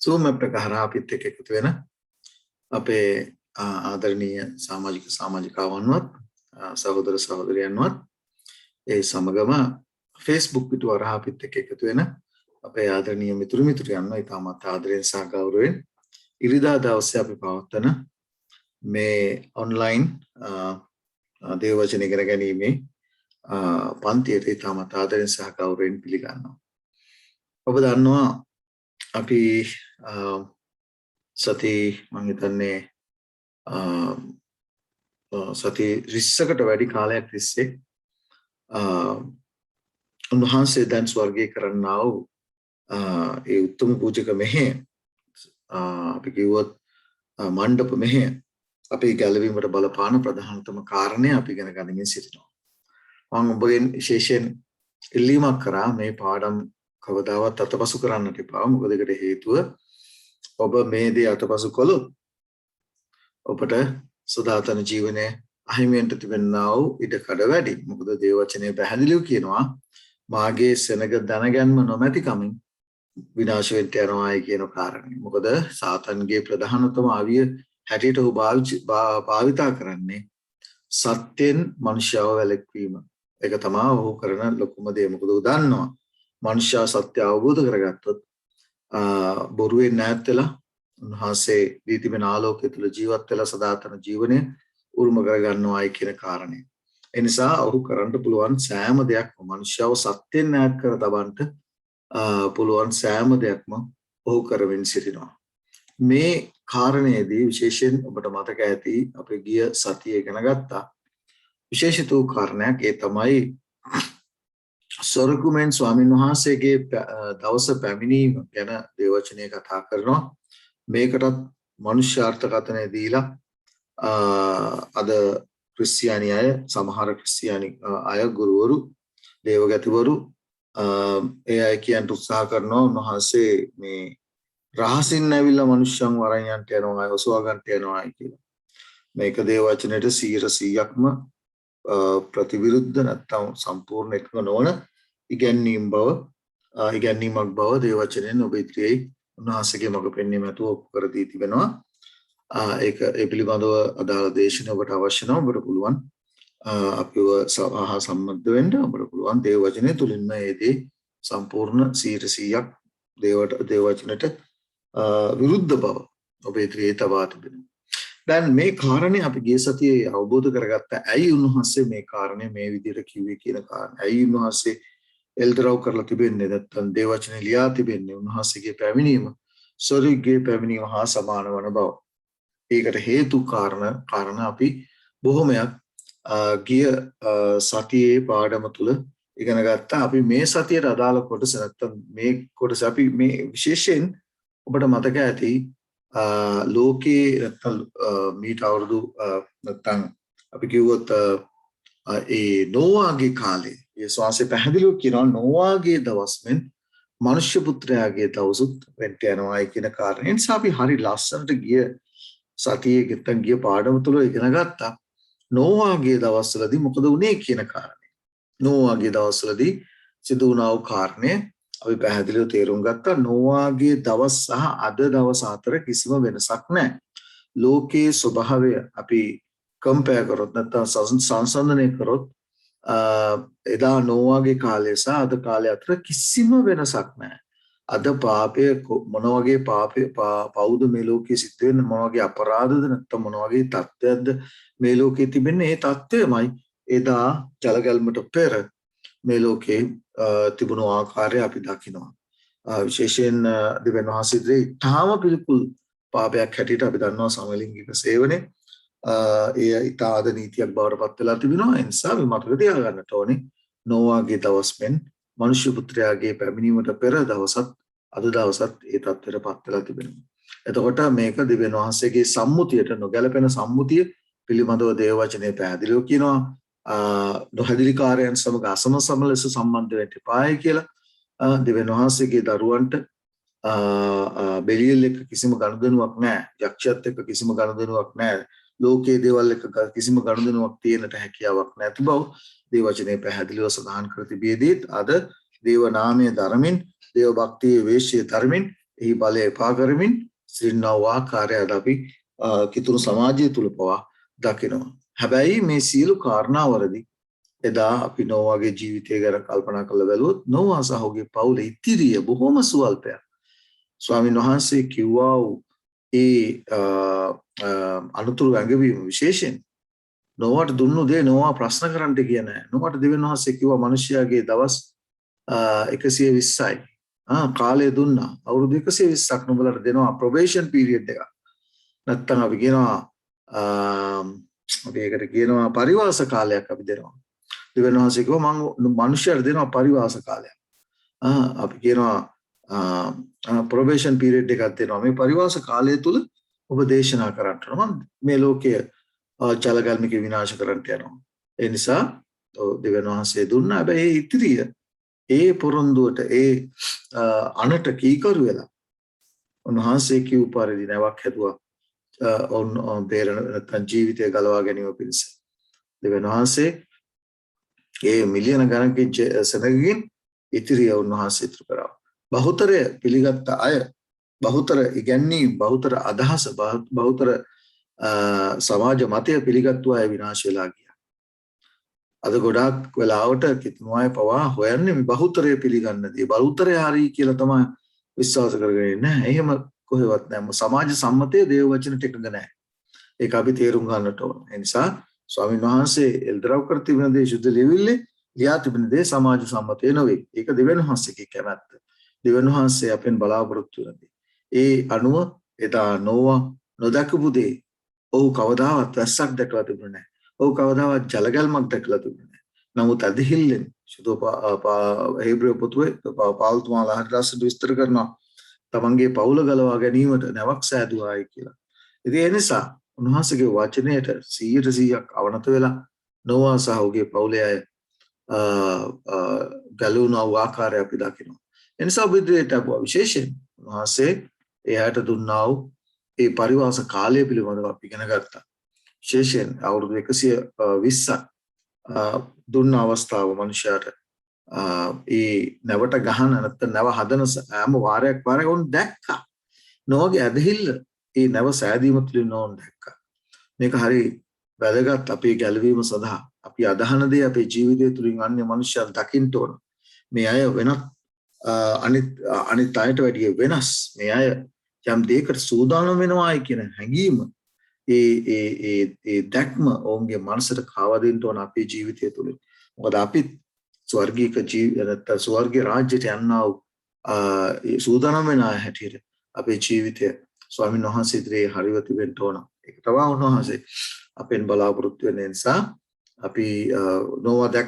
Zoom app එක හරහා අපිත් එක්ක එකතු වෙන අපේ ආදරණීය සමාජිකාවන්වත් සහෝදර සහෝදරියන්වත් ඒ සමගම Facebook පිටුව හරහා අපිත් එක්ක එකතු වෙන අපේ ආදරණීය මිතුරු මිතුරියන්ව ඉතාමත් ආදරයෙන් සහ ගෞරවයෙන් ඉරිදා දවසේ අපි පවත්වන මේ ඔන්ලයින් දේවවචන ඉගෙන ගැනීමේ පන්තියට ඉතාමත් ආදරයෙන් සහ ගෞරවයෙන් පිළිගන්නවා. ඔබ දන්නවා අපි සති මම හිතන්නේ සති 20කට වැඩි කාලයක් තිස්සේ උන්වහන්සේ දැන් ස්වර්ගයේ කරන්නා වූ ඒ උත්තම පූජක මෙහෙය අපි කිව්වොත් මණ්ඩප මෙහෙය අපි ගැලවීමට බලපාන ප්‍රධානතම කාරණය අපි ඉගෙන ගනිමින් සිටිනවා. මම ඔබගෙන් විශේෂයෙන් ඉල්ලීමක් කරා මේ පාඩම් කවදාවත් අතපසු කරන්නට එපා. මොකද ඒකට හේතුව ඔබ මේ දේ අතපසු කළොත් ඔබට සදාතන ජීවනයේ අහිමියන්ට තිබෙනා වූ ඉඩකඩ වැඩි. මොකද දේවවචනයේ පැහැදිලිව කියනවා මාගේ සෙනග දැනගැන්ම නොමැතිකමින් විනාශ වෙන්න යනවායි කියන කාරණේ. මොකද සාතන්ගේ ප්‍රධානතම ආවිය හැටියට ඔහු භාවිතා කරන්නේ සත්‍යෙන් මනුෂ්‍යව වැළැක්වීම. ඒක තමයි ඔහු කරන ලොකුම දේ. මොකද ඔහු දන්නවා මනුෂ්‍ය සත්‍ය අවබෝධ කරගත්තොත් බොරුවෙන් නැත් වෙලා උන්වහන්සේ දී තිබෙන ආලෝකය තුළ ජීවත් වෙලා සදාතන ජීවනය උරුම කරගන්නවායි කියන කාරණය. ඒ නිසා ඔහු කරන්න පුළුවන් සෑම දෙයක්ම මනුෂ්‍යව සත්‍යෙන් නැත් කර තබන්න පුළුවන් සෑම දෙයක්ම ඔහු කරමින් සිටිනවා. මේ කාරණේදී විශේෂයෙන් ඔබට මතක ඇති අපේ ගිය සතියේ ඉගෙන ගත්තා විශේෂිත වූ කාරණයක්. ඒ තමයි සොරකුමෙන් ස්වාමීන් වහන්සේගේ දවස පැමිණීම ගැන දේවවචනයේ කතා කරනවා. මේකටත් මනුෂ්‍යාර්ථකථනය දීලා අද ක්‍රිස්තියානි අය සමහර ක්‍රිස්තියානි අය ගුරුවරු දේවගතිවරු ඒ අය කියන්න උත්සාහ කරනවා උන්වහන්සේ මේ රහසින් ඇවිල්ලා මනුෂ්‍යයන් වරන් යන්ට යනවා ඔසවා ගන්නට යනවා කියලා. මේක දේවවචනයට 100%ක්ම ප්‍රතිවිරුද්ධ නැත්නම් සම්පූර්ණ එකම නොවන ඉගැන්වීමක් බව දේවවචනයෙන් ඔබ ඉදිරියේ උන්වහන්සේගේ මඟ පෙන්වීම ඇතුව ඔප්පු කර දී තිබෙනවා. ඒක ඒ පිළිබඳව අදාළ දේශන ඔබට අවශ්‍ය නම් ඔබට පුළුවන් අපිව සම්බන්ධ වෙන්න. ඔබට පුළුවන් දේවවචනය තුලින්ම මේදී සම්පූර්ණ 100%ක් දේවවචනයට විරුද්ධ බව ඔබ ඉදිරියේ තබා තිබෙනවා. දැන් මේ කාරණේ අපි ගිය සතියේ අවබෝධ කරගත්ත ඇයි උන්වහන්සේ මේ කාරණේ මේ විදිහට කිව්වේ කියන කාරණේ. ඇයි උන්වහන්සේ එල්දරව් කරලා තිබෙන්නේ නැත්නම් දේවවචනේ ලියා තිබෙන්නේ උන්වහන්සේගේ පැමිණීම ස්වර්ගයේ පැමිණීම හා සමාන වන බව. ඒකට හේතු කාරණා අපි බොහොමයක් ගිය සතියේ පාඩම තුල ඉගෙන ගත්තා. අපි මේ සතියට අදාළ කොටස නැත්නම් මේ කොටස අපි මේ විශේෂයෙන් ඔබට මතක ඇති ලෝකේ නැත්නම් මීට අවුරුදු නැත්නම් අපි කිව්වොත් ඒ නෝවාගේ කාලේ ඒ ශ්වාසය පැහැදිලිව කියනවා නෝවාගේ දවස්ෙන් මනුෂ්‍ය පුත්‍රයාගේ දවසුත් වෙන්න යනවායි කියන කාරණේ. නිසා අපි හරි ලස්සනට ගිය සතියේ නැත්නම් ගිය පාඩම තුල ඉගෙන ගත්තා නෝවාගේ දවස්වලදී මොකද වුනේ කියන කාරණේ. නෝවාගේ දවස්වලදී සිදු වුණා වූ කාරණේ අපි පැහැදිලිව තේරුම් ගත්තා. නෝවාගේ දවස් සහ අද දවස් අතර කිසිම වෙනසක් නැහැ. ලෝකයේ ස්වභාවය අපි කම්පෙයාර් කරොත් නැත්නම් සංසන්දනය කරොත් එදා නෝවාගේ කාලය සහ අද කාලය අතර කිසිම වෙනසක් නැහැ. අද පාපය මොන වගේ පවුද මේ ලෝකයේ සිද්ධ වෙන්නේ, මොන වගේ අපරාධද නැත්නම් මොන වගේ තත්ත්වයක්ද මේ ලෝකයේ තිබෙන්නේ, ඒ තත්ත්වයමයි එදා ජලගැල්මට පෙර මේ ලෝකේ තිබුණු ආකාරය අපි දකිනවා. විශේෂයෙන් දෙවියන් වහන්සේගේ ඊටාම පිළිකුල් පාපයක් හැටියට අපි දන්නවා සමලිංගික සේවනයේ ඒ ඊටාද නීතියක් බවට පත් වෙලා තිබෙනවා. ඒ නිසා අපි මතක තියාගන්නට ඕනේ නෝවාගේ දවස්ෙන් මනුෂ්‍ය පුත්‍රයාගේ පැමිණීමට පෙර දවසත් අද දවසත් ඒ තත්ත්වයට පත් වෙලා තිබෙනවා. එතකොට මේක දෙවියන් වහන්සේගේ සම්මුතියට නොගැලපෙන සම්මුතිය පිළිබඳව දේවවචනයේ පැහැදිලිව කියනවා. නොහැදිලිකාරයන් සමග අසමසම ලෙස සම්බන්ධ වෙන්න එපායි කියලා. දෙවියන් වහන්සේගේ දරුවන්ට බෙලියල් එක්ක කිසිම ගනුදෙනුවක් නැහැ. යක්ෂයත් එක්ක කිසිම ගනුදෙනුවක් නැහැ. ලෝකයේ දේවල් එක්ක කිසිම ගනුදෙනුවක් තියෙන්නට හැකියාවක් නැති බව දේවවචනයේ පැහැදිලිව සඳහන් කර තිබෙද්දී අද දේව නාමයේ ධර්මෙන් දේව භක්තියේ වේශ්‍ය ධර්මින් එහි බලය එපා කරමින් සිටිනා ආකාරයද අපි කිතුණු සමාජය තුල පවා දකිනවා. හැබැයි මේ සියලු කාරණාවලදී එදා අපි නෝවාගේ ජීවිතය ගැන කල්පනා කරලා බැලුවොත් නෝවා සහ ඔහුගේ පවුල ඉතිරිය බොහොම සුවල්පයක්. ස්වාමීන් වහන්සේ කිව්වා ඒ අනුතුරු ඇඟවීම විශේෂයෙන් නෝවාට දුන්නු දේ නෝවා ප්‍රශ්න කරන්න කිය නෑ. නෝවාට දෙවියන් වහන්සේ කිව්වා මිනිසයාගේ දවස් 120යි. කාලය දුන්නා. අවුරුදු 120ක් නුඹලට දෙනවා ප්‍රොබේෂන් පීරියඩ් එක. නැත්තම් අපි කියනවා අපි ඒකට කියනවා පරිවාස කාලයක් අපි දෙනවා. දෙවියන් වහන්සේ කිව්වා මම මිනිසයාට දෙනවා පරිවාස කාලයක්. අපි කියනවා ප්‍රොබේෂන් පීරියඩ් එකක් දෙනවා. මේ පරිවාස කාලය තුල ඔබ දේශනා කරන්න ඕන. මේ ලෝකයේ ජලගල්මික විනාශ කරන්න යනවා. ඒ නිසා දෙවියන් වහන්සේ දුන්නා. හැබැයි ඒ ඉතිරිය ඒ පොරොන්දුවට ඒ අනට කීකරු වෙලා උන්වහන්සේ කිව් පරිදි නැවක් හැදුවා. ඔවුන් බේරන නැත්නම් ජීවිතය ගලවා ගැනීම පිණිස. දෙවියන් වහන්සේ ඒ මිලියන ගණනකින් සෙනගකින් ඉතිරිය උන්වහන්සේ ඉතුරු කරා. බහුතරය පිළිගත් අය බහුතර ඉගැන්වීම් බහුතර අදහස බහුතර සමාජ මතය පිළිගත්තු අය විනාශ වෙලා ගියා. අද ගොඩාක් වෙලාවට කිතුණු අය පවා හොයන්නේ මේ බහුතරය පිළිගන්න දේ. බහුතරය හරි කියලා තමයි විශ්වාස කරගෙන ඉන්නේ. එහෙම කොහෙවත් නැහැ. සමාජ සම්මතය දේව වචනට එකඟ නැහැ. ඒක අපි තේරුම් ගන්නට ඕන. ඒ නිසා ස්වාමීන් වහන්සේ එල්දරව් කර තිබෙන දේ සුද්ධ ලියවිල්ලේ ලියා තිබෙන දේ සමාජ සම්මතය නෙවෙයි. ඒක දෙවියන් වහන්සේගේ කැමැත්ත. දෙවියන් වහන්සේ අපෙන් බලාපොරොත්තු වෙන දේ. ඒ අනුව එදා නෝවා නොදකපු දේ ඔහු කවදාවත් වැස්සක් දැකලා තිබුණේ නැහැ. ඔහු කවදාවත් ජලගල්මක් දැකලා තිබුණේ නැහැ. නමුත් අදහිල්ලෙන් හේබ්‍රේ පොතේ පාවුල්තුමාලා හරියට විස්තර කරනවා තමන්ගේ පවුල ගලවා ගැනීමට නැවක් සෑදුවායි කියලා. ඉතින් ඒ නිසා උන්වහන්සේගේ වචනයට 100%ක් අවනත වෙලා නෝවා සහ ඔහුගේ පවුලේ අය ගලවුණු ආකාරය අපි දකිනවා. ඒ නිසා බුද්ධයට විශේෂයෙන් උන්වහන්සේ එයාට දුන්නා වූ ඒ පරිවාස කාලය පිළිබඳව අපි ඉගෙන ගත්තා. විශේෂයෙන් අවුරුදු 120ක් දුන්න අවස්ථාව මනුෂයාට ඒ නැවට ගහන නැත්නම් නැව හදන හැම වාරයක් උන් දැක්කා. නෝගේ ඇදහිල්ල ඒ නැව සෑදීම තුළින් නෝන් දැක්කා. මේක හරි වැදගත් අපේ ගැලවීම සඳහා අපි අදහන දේ අපේ ජීවිතය තුළින් අන්‍ය මනුෂ්‍යයන් දකින්න ඕන. මේ අය වෙනත් අනිත් අයට වැඩිය වෙනස්. මේ අය යම් දෙයකට සූදානම් වෙනවායි කියන හැඟීම ඒ දැක්ම ඔවුන්ගේ මනසට කාවා දෙන්න ඕන අපේ ජීවිතය තුළින්. මොකද අපි ස්වර්ගීක නැත්නම් ස්වර්ගීය රාජ්‍යයට යන්නා වූ සූදානම් වෙන අය හැටියට අපේ ජීවිතය ස්වාමීන් වහන්සේ ඉදිරියේ හරිවති වෙන්න ඕන. ඒක තමයි උන්වහන්සේ අපෙන් බලාපොරොත්තු වෙන නිසා අපි නෝවා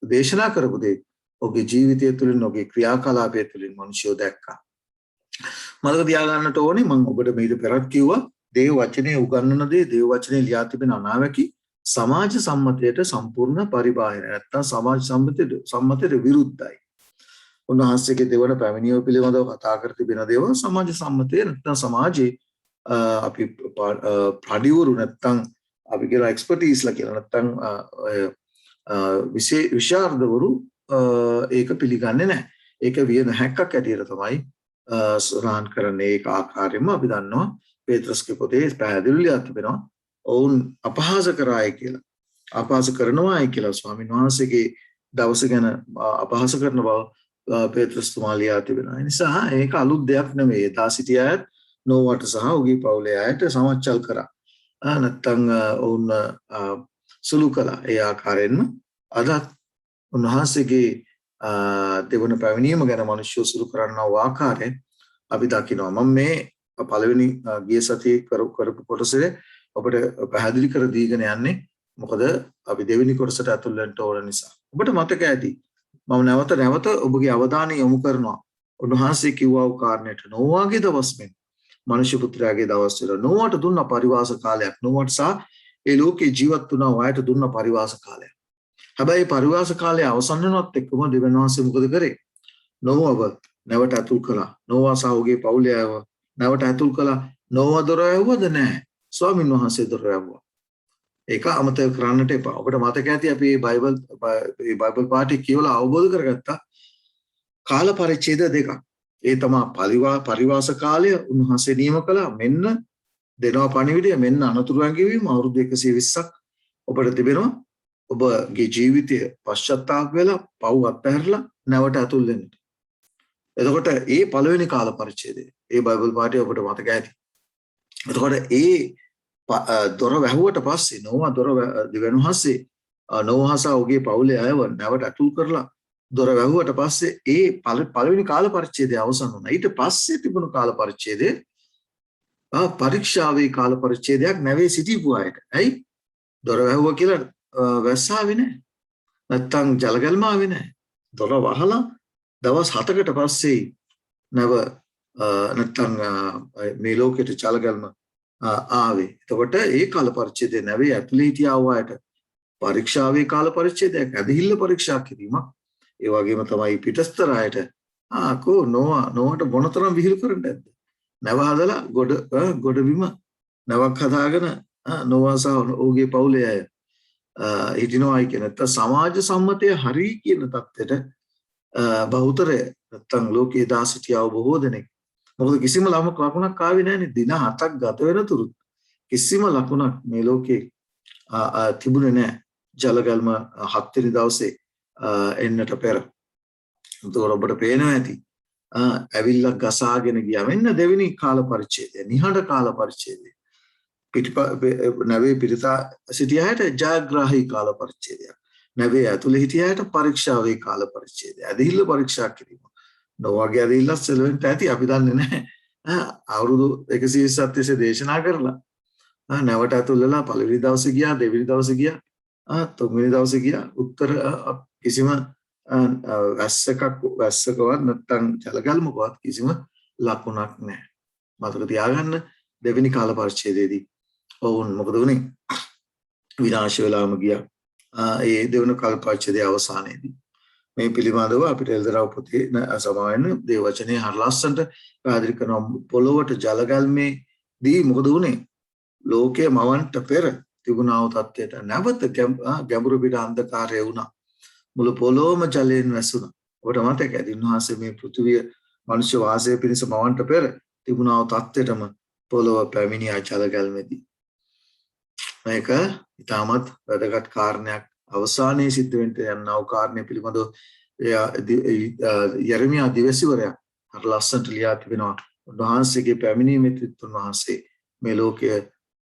දේශනා කරපු දේ ඔහුගේ ජීවිතය තුළින් ඔහුගේ ක්‍රියාකලාපය තුළින් මිනිස්සු දැක්කා. මතක තියාගන්නට ඕනේ මම ඔබට මීට පෙරත් කිව්වා දේව වචනේ උගන්වන දේ දේව වචනේ ලියා තිබෙන අනාවැකි සමාජ සම්මතයට සම්පූර්ණ පරිබාහිර නැත්නම් සමාජ සම්මතයට විරුද්ධයි. උන්වහන්සේගේ දෙවන පැමිණීම පිළිබඳව කතා කර තිබෙන දේවල් සමාජ සම්මතය නැත්නම් සමාජයේ අපි පඩිවරු නැත්නම් අපි කියන එක්ස්පර්ටීස්ලා කියලා නැත්නම් විශාරදවරු ඒක පිළිගන්නේ නැහැ. ඒක වියන හැක්කක් ඇටියට තමයි සරාන් කරන්නේ. ඒක ආකාරයෙන්ම අපි දන්නවා පේත්‍රස්ගේ පොතේ පැහැදිලිව තිබෙනවා ඔවුන් අපහාස කරායි කියලා. අපහාස කරනවායි කියලා ස්වාමීන් වහන්සේගේ දවස ගැන අපහාස කරන බව පේත්‍රස්තුමා ලියා තිබෙනවා. ඒ නිසා ඒක අලුත් දෙයක් නෙමෙයි. එදා සිටිය අයත් නෝවාට සහ ඔහුගේ පවුලේ අයට සමච්චල් කරා. නැත්තම් ඔවුන් සුළු කළා. ඒ ආකාරයෙන්ම අදත් උන්වහන්සේගේ දෙවන පැමිණීම ගැන මිනිස්සු සුළු කරනා වූ ආකාරය අපි දකිනවා. මම මේ පළවෙනි ගිය සතියේ කරපු කොටසේ ඔබට පැහැදිලි කර දීගෙන යන්නේ මොකද අපි දෙවෙනි කොටසට ඇතුල් වෙන්න ඕන නිසා. ඔබට මතක ඇති මම නැවත ඔබගේ අවධානය යොමු කරනවා උන්වහන්සේ කිව්වා වූ කාරණයට නෝවාගේ දවස් මෙන් මනුෂ්‍ය පුත්‍රයාගේ දවස් වල නෝවාට දුන්න පරිවාස කාලයක් නෝවාට සහ ඒ ලෝකේ ජීවත් වුණා වයට දුන්න පරිවාස කාලයක්. හැබැයි පරිවාස කාලය අවසන් වෙනවත් එක්කම දෙවියන් වහන්සේ මොකද කරේ? නෝවාව නැවට ඇතුල් කළා. නෝවා සහ ඔහුගේ පවුලේ අයව නැවට ඇතුල් කළා. නෝවා දොර ඇව්වද නැහැ. ස්වාමීන් වහන්සේ දොර ඇව්වා. ඒක අමතක කරන්නට එපා. ඔබට මතක ඇති අපි මේ බයිබල් පාඩේ කියවලා අවබෝධ කරගත්තා. කාල පරිච්ඡේද දෙකක්. ඒ තමයි පරිවාස කාලය උන්වහන්සේ නියම කළා. මෙන්න දෙනවා පණිවිඩය, මෙන්න අනතුරු ඇඟවීම අවුරුදු 120ක් ඔබට තිබෙනවා. ඔබගේ ජීවිතය පශ්චාත්තාප වෙලා පව් අත්හැරලා නැවට ඇතුල් වෙන්න. එතකොට ඒ පළවෙනි කාල පරිච්ඡේදය ඒ බයිබල් පාඩේ ඔබට මතක ඇති. එතකොට ඒ දොර වැහුවට පස්සේ නෝවා දොර දිවෙනුහසේ නෝවාසා ඔහුගේ පවුලේ අයව නැවට ඇතුල් කරලා දොර වැහුවට පස්සේ ඒ පළවෙනි කාල පරිච්ඡේදය අවසන් වුණා. ඊට පස්සේ තිබුණු කාල පරිච්ඡේදය පරීක්ෂාවේ කාල පරිච්ඡේදයක් නැවේ සිටීපු අයට. ඇයි? දොර වැහුවා කියලා වැස්සාවේ නැහැ. නැත්තම් ජලගල්ම ආවේ නැහැ. දොර වහලා දවස් 7කට පස්සේ නැව නැත්තම් මේ ලෝකෙට ජලගල්ම ආවේ. එතකොට ඒ කාල පරිච්ඡේදය නැවේ ඇතුළේ හිටියා වූ පරීක්ෂාවේ කාල පරිච්ඡේදයක් ඇදහිල්ල පරීක්ෂා කිරීමක්. ඒ වගේම තමයි පිටස්තර අයට කෝ නොවට මොනතරම් විහිළු කරන්න ඇද්ද? නැව හදලා ගොඩ බිම නැවක් හදාගෙන නොවාසා ඔහුගේ පවුලේ අය හිටිනවායි කියන නැත්නම් සමාජ සම්මතය හරි කියන தත්ත්වෙට බහුතරය නැත්නම් ලෝකයේ දා සිටියව බොහෝ දෙනෙක්. මොකද කිසිම ලකුණක් ආවේ නැහැනේ. දින 7ක් ගත වෙනතුරු කිසිම ලකුණක් මේ ලෝකේ තිබුණේ නැහැ. ජලගල්ම 7 වෙනි දවසේ එන්නට පෙර. එතකොට ඔබට පේනවා ඇති. ඇවිල්ලා ගසාගෙන ගියා. මෙන්න දෙවෙනි කාල පරිච්ඡේදය. නිහඬ කාල පරිච්ඡේදය. නැවේ පිරිතා සිටියාට ජයග්‍රාහී කාල පරිච්ඡේදයක්. නැවේ ඇතුළේ හිටියාට පරීක්ෂාවේ කාල පරිච්ඡේදය. ඇදහිල්ල පරීක්ෂා කිරීම. නොවගේ ඇදහිල්ල සෙලවෙන්ට ඇති අපි දන්නේ නැහැ. අවුරුදු 127 තිස්සේ දේශනා කරලා නැවට ඇතුල් වෙලා පළවෙනි දවසේ ගියා, දෙවෙනි දවසේ ගියා, තුන්වෙනි දවසේ ගියා. උත්තර කිසිම වැස්සකවත් නැත්තම් ජලගල්මකවත් කිසිම ලකුණක් නැහැ. මතක තියාගන්න දෙවෙනි කාල පරිච්ඡේදයේදී ඔවුන් මොකද වුනේ? විනාශ වෙලාම ගියා. ඒ දෙවෙනි කාල පරිච්ඡේදයේ අවසානයේදී මේ පිළිබඳව අපිට එල්දරව් පොතේ සමාවෙන්න දේ වචනේ හර ලස්සනට පැහැදිලි කරන පොළොවට ජලගල්මේ දී මොකද වුනේ? ලෝකයේ මවන්ට පෙර තිබුණා වූ තත්ත්වයට නැවත ගැඹුරු පිට අන්ධකාරය වුණා. මුළු පොළොවම ජලයෙන් වැසුණා. ඔබට මතකයි උන්වහන්සේ මේ පෘථිවිය මනුෂ්‍ය වාසය පිණිස මවන්ට පෙර තිබුණා වූ තත්ත්වයටම පොළොව පැමිණියා ජලගල්මේදී. මේක ඉතාමත් වැදගත් කාරණයක්. අවසානයේ සිද්ධ වෙන්න යනා වූ කාරණේ පිළිබඳව යර්මියා දිවසිවරයා අර ලස්සනට ලියා තිබෙනවා. උන්වහන්සේගේ පැමිණීමෙත් උන්වහන්සේ මේ ලෝකයේ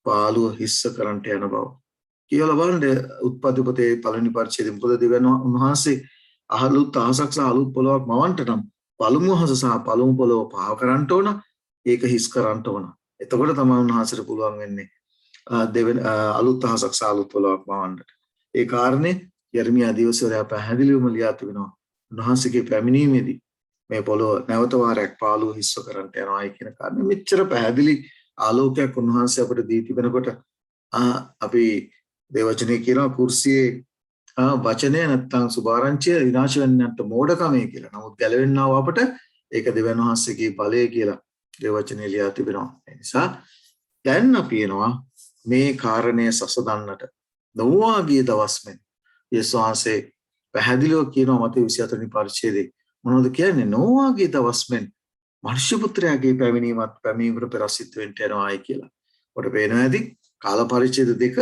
පාළුව හිස්ස කරන්නට යන බව. කියලා බලන්න උත්පත්ති පොතේ පළවෙනි පරිච්ඡේදයේ මොකද දෙවන උන්වහන්සේ අහලුත් අහසක් සහ අලුත් පොළොවක් මවන්නට නම් පළමු අහස සහ පළමු පොළොව පහ කරන්නට ඕන. ඒක හිස් කරන්නට ඕන. එතකොට තමයි උන්වහන්සේට පුළුවන් වෙන්නේ දෙවෙනි අලුත් අහසක් සහ අලුත් පොළොවක් මවන්නට. ඒ කාරණේ යර්මියා දිවසවරයා පැහැදිලිවම ලියා තිබෙනවා. උන්වහන්සේගේ පැමිණීමේදී මේ පොළොව නැවත වාරයක් පාළුව හිස්ව කරන්නට යනවායි කියන කාරණේ මෙච්චර පැහැදිලි ආලෝකයක් උන්වහන්සේ අපට දී තිබෙනකොට අපි දේවචනේ කියනවා කුර්සියේ වචනය නැත්තම් සුභාරංචිය විනාශ වෙන්නට මෝඩකමයි කියලා. නමුත් ගැලවෙන්නව අපට ඒක දෙවියන් වහන්සේගේ බලය කියලා දේවචනේ ලියා තිබෙනවා. ඒ නිසා දැන් අපි එනවා මේ කාරණය සසදන්නට. නොවාගේ දවස් මෙන් යේසුස් වහන්සේ පැහැදිලිව කියනවා මතේ 24 වෙනි පරිච්ඡේදයේ මොනවද කියන්නේ? නොවාගේ දවස් මෙන් මනුෂ්‍ය පුත්‍රයාගේ පැමිණීමට පෙර සිද්ධ වෙන්න යනවායි කියලා. ඔබට පේනවා ඇති කාල පරිච්ඡේද දෙක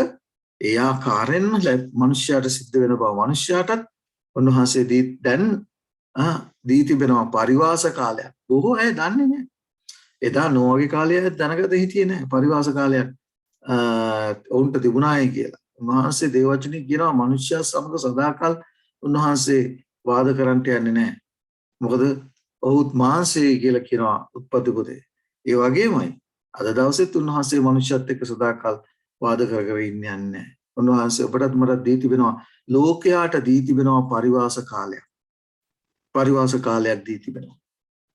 ඒ ආකාරයෙන්ම මනුෂ්‍යයාට සිද්ධ වෙන බව. මනුෂ්‍යයාටත් උන්වහන්සේ දැන් දී තිබෙනවා පරිවාස කාලයක්. බොහෝ අය දන්නේ නැහැ. එදා නොවගේ කාලයක් දැනගත හිටියේ නැහැ. පරිවාස කාලයක් ඔවුන්ට තිබුණායි කියලා. උන්වහන්සේ දේවචනේ කියනවා මනුෂ්‍යයා සමග සදාකල් උන්වහන්සේ වාද කරන්නට යන්නේ නැහැ. මොකද ඔහුත් මාංශය කියලා කියනවා උත්පත්ති පොතේ. ඒ වගේමයි අද දවසෙත් උන්වහන්සේ මනුෂ්‍යත් එක්ක සදාකල් වාද කර කර ඉන්නේ නැහැ. උන්වහන්සේ ඔබටත් මටත් දී තිබෙනවා ලෝකයාට දී තිබෙනවා පරිවාස කාලයක්. පරිවාස කාලයක් දී තිබෙනවා.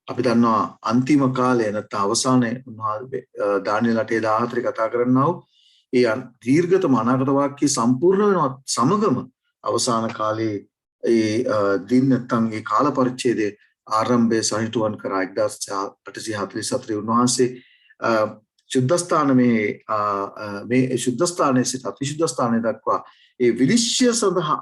අපි දන්නවා අන්තිම කාලය නැත්නම් අවසානයේ උන්වහන්සේ දානියලට 14 කතා කරනවා ඒ දීර්ඝතම අනාගත වාක්‍ය සම්පූර්ණ වෙනවා සමගම අවසාන කාලයේ ඒ දින නැත්නම් ඒ කාල පරිච්ඡේදයේ ආරම්භය සහිතුවන් කරා 1844 උන්වහන්සේ සුද්ධස්ථාන මේ සුද්ධස්ථානයේ සිට අතිශුද්ධ ස්ථානයේ දක්වා ඒ විනිශ්චය සඳහා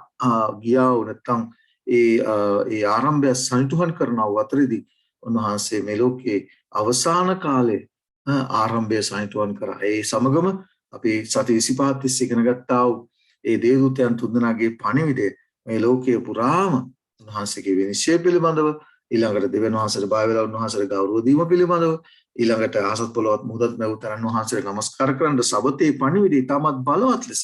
ගියා වූ නැත්නම් ඒ ආරම්භය සනිටුහන් කරනව අතරේදී උන්වහන්සේ මේ ලෝකයේ අවසාන කාලේ ආරම්භය සනිටුහන් කරා. ඒ සමගම අපි සති 25 තිස්සේ ඉගෙන ගත්තා වූ ඒ දේවදූතයන් තුන්දෙනාගේ පණිවිඩය මේ ලෝකයේ පුරාම උන්වහන්සේගේ විනිශ්චය පිළිබඳව, ඊළඟට දෙවියන් වහන්සේට බය වෙලා උන්වහන්සේට ගෞරව දීම පිළිබඳව, ඊළඟට ආසත් පොළොවත් මුහුදත් මැවුතරන් වහන්සේට නමස්කාර කරන්න සබතේ පණිවිඩය තමත් බලවත් ලෙස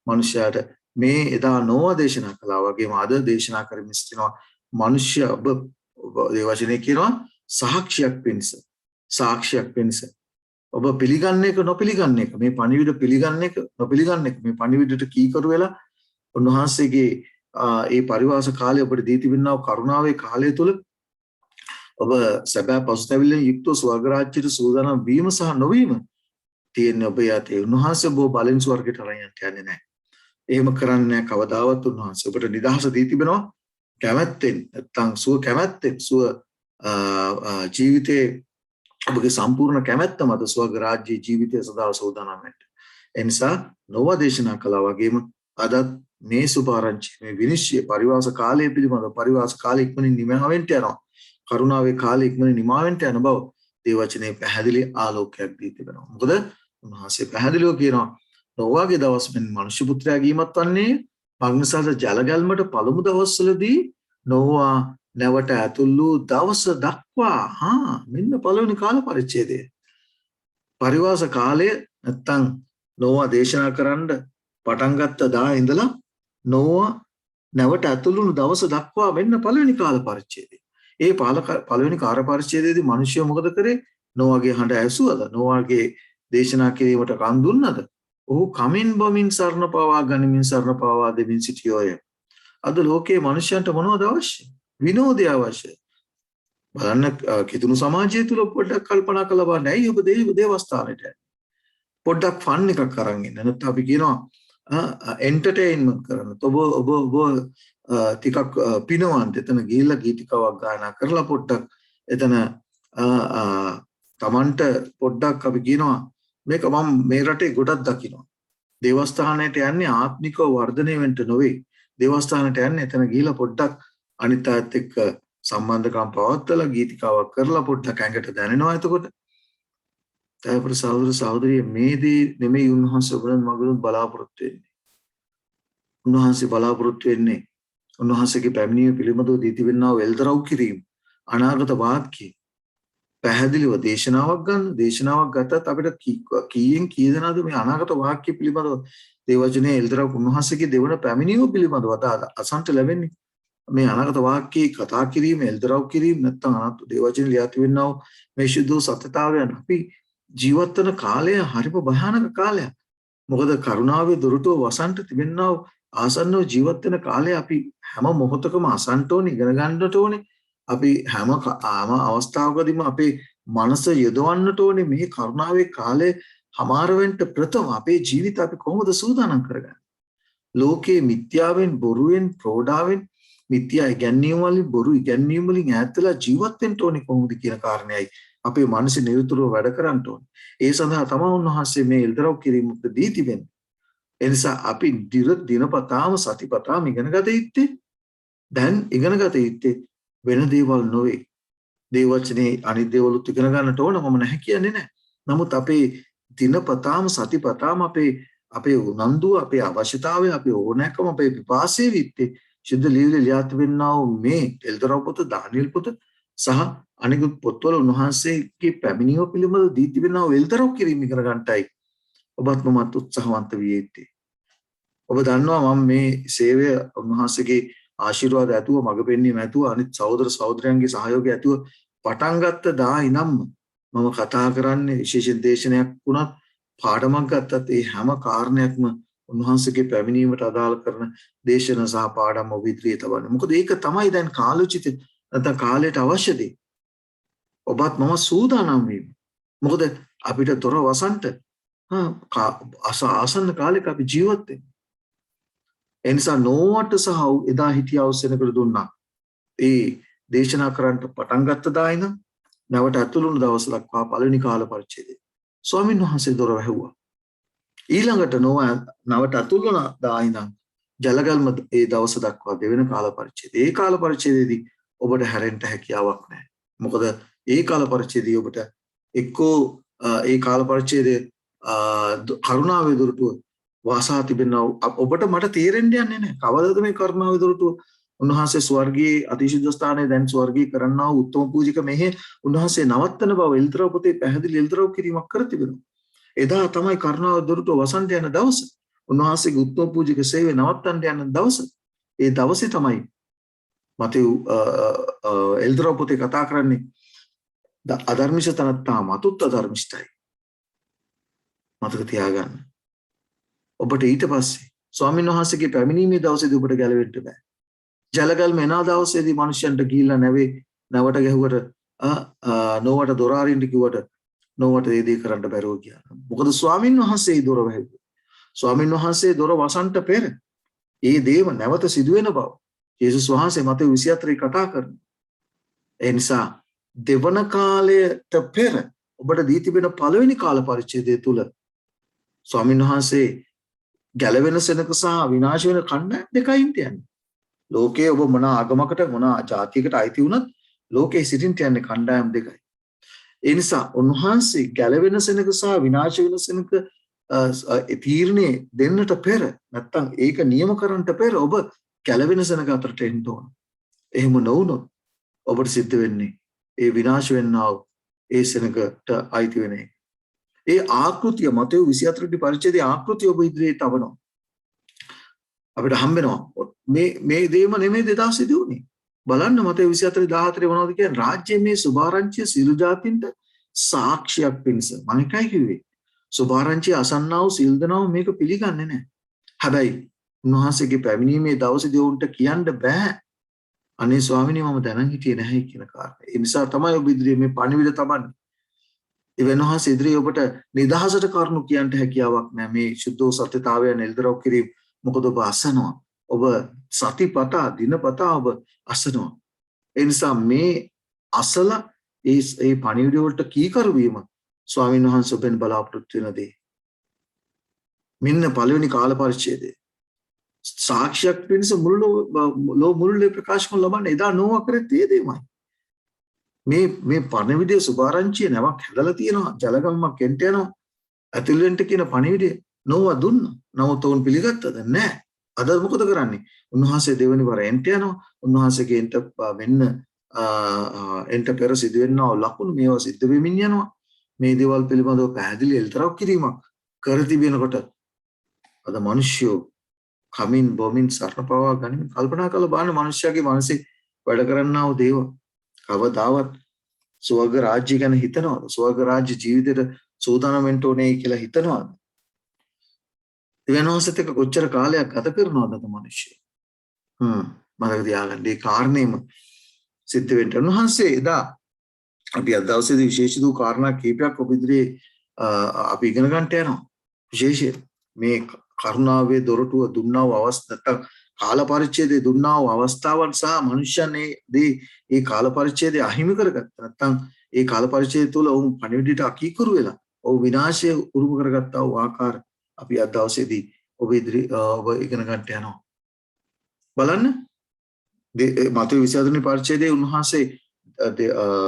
මනුෂ්‍යයාට මේ එදා නොවා දේශනා කළා වගේම අද දේශනා කරමින් සිටිනවා. මනුෂ්‍ය ඔබ ඒ වචනේ කියනවා සාක්ෂියක් වෙනස. ඔබ පිළිගන්න එක නොපිළිගන්න එක, මේ පණිවිඩ පිළිගන්න එක නොපිළිගන්න එක, මේ පණිවිඩට කීකරු වෙලා උන්වහන්සේගේ ඒ පරිවාස කාලය ඔබට දී තිබෙනා කරුණාවේ කාලය තුල ඔබ සැබෑ පසුතැවිල්ලෙන් යුක්තව ස්වර්ග රාජ්‍යයට සූදානම් වීම සහ නොවීම තියෙන්නේ ඔබ යතේ. උන්වහන්සේ ඔබ බලෙන් ස්වර්ගයට අරන් යන්නේ නැහැ. එහෙම කරන්නේ නැහැ කවදාවත්. උන්වහන්සේ ඔබට නිදහස දී තිබෙනවා කැමැත්තෙන්, නැත්නම් සුව කැමැත්තෙන්, සුව ජීවිතේ ඔබගේ සම්පූර්ණ කැමැත්ත මත ස්වර්ග රාජ්‍යයේ ජීවිතය සදා සූදානම් වෙන්න. ඒ නිසා නොවා දේශනා කළා වගේම අදත් මේ සුභාරංචි, මේ විනිශ්චය පරිවාස කාලය පිළිබඳව, පරිවාස කාලය ඉක්මනින් නිමාවෙන්ට යනවා, කරුණාවේ කාලය ඉක්මනින් නිමාවෙන්ට යන බව දේවචනේ පැහැදිලි ආලෝකයක් දී තිබෙනවා. මොකද උන්වහන්සේ පැහැදිලිව කියනවා නොවාගේ දවස් මෙන් මනුෂ්‍ය පුත්‍රයා ගීමත් වන්නේ මග්නසාර ජලගල්මට පළමු දවස්වලදී නොවා නැවට ඇතුල් වූ දවස දක්වා. මෙන්න පළවෙනි කාල පරිච්ඡේදය. පරිවාස කාලය නැත්තම් නොවා දේශනා කරන්න පටන් ගත්ත දා ඉඳලා නොවා නැවට ඇතුල් වුණු දවස දක්වා මෙන්න පළවෙනි කාල පරිච්ඡේදය. ඒ පළවෙනි කාල පරිච්ඡේදයේදී මිනිස්සු මොකද කරේ? නොවාගේ හඬ ඇසුවද? නොවාගේ දේශනා කිරීමට කන් දුන්නද? ඔහු කමින් බොමින් සරණ පාවා ගනිමින් සරණ පාවා දෙමින් සිටියෝය. අද ලෝකයේ මිනිසයන්ට මොනවද අවශ්‍ය? විනෝදය අවශ්‍යයි. බලන්න කිතුණු සමාජය තුල පොඩ්ඩක් කල්පනා කළා බලන්න. ඇයි ඔබ දේවස්ථානෙට යන්නේ? පොඩ්ඩක් ෆන් එකක් අරන් ඉන්න. නැත්නම් අපි කියනවා එන්ටර්ටේන්මන්ට් කරන්න. ඔබ ටිකක් පිනවන්න. එතන ගිහිල්ලා ගීතිකාවක් ගායනා කරලා පොඩ්ඩක් එතන තමන්ට පොඩ්ඩක් අපි කියනවා මේක මම මේ රටේ ගොඩක් දකිනවා. දේවස්ථානයට යන්නේ ආත්මිකව වර්ධනය වෙන්න නොවේ. දේවස්ථානයට යන්නේ එතන ගිහිල්ලා පොඩ්ඩක් අනිත් අයත් එක්ක සම්බන්ධකම් පවත්වලා ගීතිකාවක් කරලා පොඩ්ඩක් ඇඟට දැනෙනවා. එතකොට අපේ සහෝදරිය මේ දේ නෙමෙයි උන්වහන්සේ ඔබෙන් මගුරුන් බලාපොරොත්තු වෙන්නේ. උන්වහන්සේ බලාපොරොත්තු වෙන්නේ උන්වහන්සේගේ පැමිණීම පිළිබඳව දී තිබෙනා වූ එල්දරව් කිරීම, අනාගත වාක්‍ය පැහැදිලිව දේශනාවක් ගන්න. දේශනාවක් ගත්තත් අපිට කීයෙන් කී දෙනාද මේ අනාගත වාක්‍ය පිළිබඳව දේවචනේ එල්දරව් උන්වහන්සේගේ දෙවන පැමිණීම පිළිබඳව අසන්ට ලැබෙන්නේ. මේ අනාගත වාක්‍යයේ කතා කිරීම, එල්දරව් කිරීම නැත්නම් අනාගත දේවචනේ ලියා තිබෙනා වූ මේ ශුද්ධ සත්‍යතාවයන් අපි ජීවත් වෙන කාලය හරිම භයානක කාලයක්. මොකද කරුණාවේ දොරටුව වසන්ට තිබෙනා වූ ආසන්නව ජීවත් වෙන කාලය අපි හැම මොහොතකම අසන්ට ඕනේ, ඉගෙන ගන්නට ඕනේ. අපි හැම අවස්ථාවකදීම අපේ මනස යොදවන්නට ඕනේ මේ කරුණාවේ කාලේ හමාර වෙන්න ප්‍රථම අපේ ජීවිත අපි කොහොමද සූදානම් කරගන්නේ? ලෝකයේ මිත්‍යාවෙන්, බොරුවෙන්, ප්‍රෝඩාවෙන්, මිත්‍යා ඉගැන්වීම් වලින්, බොරු ඉගැන්වීම් වලින් ඈත් වෙලා ජීවත් වෙන්න ඕනේ කොහොමද කියන කාරණේයි අපේ මනස නිරතුරුව වැඩ කරන්න ඕනේ. ඒ සඳහා තමයි උන්වහන්සේ මේ එල්දරව් කිරීමට දී තිබෙන්නේ. ඒ නිසා අපි දිනපතාම සතිපතාම ඉගෙන ගත යුත්තේ, දැන් ඉගෙන ගත යුත්තේ වෙන දේවල් නොවේ. දේවචනේ අනිත් දේවලුත් ඉගෙන ගන්නට ඕන, මම නැහැ කියන්නේ නැහැ. නමුත් අපේ දිනපතාම සතිපතාම අපේ උනන්දුව, අපේ අවශ්‍යතාවය, අපේ ඕනෑකම, අපේ පිපාසයේ විත්තේ ශුද්ධ ලියවිලා තිබෙනා වූ මේ එල්දරව් පොත, දානියෙල් පොත සහ අනිකුත් පොත්වල උන්වහන්සේගේ පැමිණීම පිළිබඳව දී තිබෙනා වූ එල්දරව් කිරීම ඉගෙන ගන්නටයි ඔබත් මමත් උත්සාහවන්ත විය යුත්තේ. ඔබ දන්නවා මම මේ සේවය උන්වහන්සේගේ ආශිර්වාද ඇතුව, මඟ පෙන්වීම ඇතුව, අනිත් සහෝදර සහෝදරයන්ගේ සහයෝගය ඇතුව පටන් ගත්ත දා ඉනම්ම මම කතා කරන්නේ විශේෂ දේශනයක් වුණත්, පාඩමක් ගත්තත් ඒ හැම කාරණයක්ම උන්වහන්සේගේ පැමිණීමට අදාළ කරන දේශන සහ පාඩම් ඔබ ඉදිරියේ තබන්නේ. මොකද ඒක තමයි දැන් කාලෝචිත නැත්නම් කාලයට අවශ්‍ය දේ. ඔබත් මම සූදානම් වීම. මොකද අපිට දොර වසන්ට ආසන්න කාලයක අපි ජීවත් වෙන්නේ. ඒ නිසා නොවට සහ එදා හිටියා වූ සෙනඟට දුන්නා. ඒ දේශනා කරන්නට පටන් ගත්ත දා ඉඳන් නැවට ඇතුළු වුණු දවස් දක්වා පළවෙනි කාල පරිච්ඡේදය ස්වාමීන් වහන්සේ දොර වැහුවා. ඊළඟට නොව නැවට ඇතුළු වුණ දා ඉඳන් ජලගල්ම ඒ දවස දක්වා දෙවෙන කාල පරිච්ඡේදය. ඒ කාල පරිච්ඡේදයේදී ඔබට හැරෙන්න හැකියාවක් නැහැ. මොකද ඒ කාල පරිච්ඡේදයේ ඔබට එක්කෝ ඒ කාල පරිච්ඡේදයේ කරුණාවේ දොරටුව වාසා තිබෙනවා. ඔබට මට තේරෙන්න යන්නේ නැහැ. කවදාද මේ කරුණාවේ දොරටුව? උන්වහන්සේ ස්වර්ගයේ අතිශුද්ධ ස්ථානයේ දැන් ස්වර්ගී කරන්නා වූ උත්තම පූජික මෙහි උන්වහන්සේ නවත්තන බව එල්තරව පොතේ පැහැදිලි එල්තරව කිරීමක් කර තිබෙනවා. එදා තමයි කරුණාවේ දොරටුව වසන්ත යන දවස. උන්වහන්සේගේ උත්තම පූජික සේවය නවත්තන්න යන දවස. ඒ දවසේ තමයි මතෙව් එල්තරව පොතේ කතා කරන්නේ අධර්මිෂ තනත්තා මතුත් අධර්මිෂ්ඨයි. මතක තියාගන්න. ඔබට ඊට පස්සේ ස්වාමීන් වහන්සේගේ පැමිණීමේ දවසේදී ඔබට ගැලවෙන්න බෑ. ජලගල් මෙනා දවසේදී මිනිසයන්ට ගිහිල්ලා නැවට ගැහුවට නොවට දොර අරින්න කිව්වට නොවට ඒ දේ කරන්න බැරුව ගියා. මොකද ස්වාමීන් වහන්සේ දොර වැහුවා. ස්වාමීන් වහන්සේ දොර වසන්ට පෙර ඒ දේම නැවත සිදුවෙන බව යේසුස් වහන්සේ මතෙව් 24 කතා කරනවා. ඒ නිසා දෙවන කාලයට පෙර ඔබට දී තිබෙන පළවෙනි කාල පරිච්ඡේදය තුල ස්වාමීන් වහන්සේ ගැලවෙන සෙනක සහ විනාශ වෙන කණ්ඩායම් දෙකයින් තියන්නේ. ලෝකයේ ඔබ මොන ආගමකට මොන ජාතියකට අයිති වුණත් ලෝකයේ සිටින් තියන්නේ කණ්ඩායම් දෙකයි. ඒ නිසා උන්වහන්සේ ගැලවෙන සෙනක සහ විනාශ වෙන සෙනක තීරණේ දෙන්නට පෙර නැත්තම් ඒක නියම කරන්නට පෙර ඔබ ගැලවෙන සෙනක අතරට එන්න ඕන. එහෙම නොවුනොත් ඔබට සිද්ධ වෙන්නේ ඒ විනාශ වෙන්නා වූ ඒ සෙනකට අයිති වෙන එක. ඒ ආකෘතිය මතෙව් 24 වෙනි පරිච්ඡේදයේ ආකෘතිය ඔබ ඉදිරියේ තබනවා. අපිට හම්බෙනවා මේ දේම නෙමෙයි 2000 සිදු වුණේ. බලන්න මතෙව් 24:14 මොනවද කියන්නේ? රාජ්‍යයේ මේ සුභාරංචිය සියලු ජාතින්ට සාක්ෂියක් පිණිස. මම එකයි කිව්වේ. සුභාරංචිය අසන්නා වූ සියලු දෙනාම මේක පිළිගන්නේ නැහැ. හැබැයි උන්වහන්සේගේ පැමිණීමේ දවසේදී උන්ට කියන්න බෑ. අනේ ස්වාමිනේ මම දැනන් හිටියේ නැහැ කියන කාරණා. ඒ නිසා තමයි ඔබ ඉදිරියේ මේ පණිවිඩ තබන්නේ. ඒ වෙනවාස ඉදිරියේ ඔබට නිදහසට කරුණු කියන්න හැකියාවක් නැහැ. මේ සුද්ධ සත්‍යතාවය නෙල්දරව් කිරීම. මොකද ඔබ අසනවා. ඔබ සතිපතා දිනපතා ඔබ අසනවා. ඒ නිසා මේ අසල ඒ පණිවිඩ වලට කීකරු වීම ස්වාමීන් වහන්සේ ඔබෙන් බලාපොරොත්තු වෙන දේ. මෙන්න පළවෙනි කාල පරිච්ඡේදය. සාක්ෂියක් වෙනස මුළු ප්‍රකාශ කරන ලබන්නේ එදා නෝවා කරේ තේ දෙමයි. මේ පණිවිඩයේ සුභාරංචිය නැවක් හැදලා තියෙනවා. ජලගම්මක් එන්ට යනවා. ඇතුළෙන්ට කියන පණිවිඩය නෝවා දුන්නා. නමුත් උන් පිළිගත්තද නැහැ. අද මොකද කරන්නේ? උන්වහන්සේ දෙවෙනි වර එන්ට යනවා. උන්වහන්සේගේ එන්ට වෙන්න එන්ට පෙර සිදුවෙනා ලකුණු මේවා සිද්ධ වෙමින් යනවා. මේ දේවල් පිළිබඳව පැහැදිලි එල්තරක් කිරීමක් කර තිබෙනකොට අද මිනිස්සු කමින් බොමින් සරණ පවා ගනිමින් කල්පනා කරලා බලන්න මිනිස්යාගේ මනසේ වැඩ කරන්නා වූ දේව කවදාවත් ස්වර්ග රාජ්‍ය ගැන හිතනවද? ස්වර්ග රාජ්‍ය ජීවිතේට සූදානම් වෙන්න ඕනේ කියලා හිතනවද? වෙනවසත් එක කොච්චර කාලයක් ගත කරනවද අද මිනිස්සු? මතක තියාගන්න මේ කාරණේම සිද්ධ වෙන්න උන්වහන්සේ එදා අපි අද දවසේදී විශේෂ දු කාරණා කීපයක් ඔබ ඉදිරියේ අපි ඉගෙන ගන්නට යනවා. විශේෂයෙන් මේ කරුණාවේ දොරටුව දුන්නා වූ අවස්ථා කාල පරිච්ඡේදයේ දුන්නා වූ අවස්ථාවන් සහ මනුෂ්‍යයන්ගේ ඒ කාල පරිච්ඡේදය අහිමි කරගත්ත නැත්නම් ඒ කාල පරිච්ඡේදය තුළ ඔවුන් පණිවිඩයට අකීකරු වෙලා ඔව් විනාශය උරුම කරගත්තා වූ ආකාර අපි අද දවසේදී ඔබ ඉගෙන ගන්නට යනවා. බලන්න මතෙව් 24 වෙනි පරිච්ඡේදයේ උන්වහන්සේ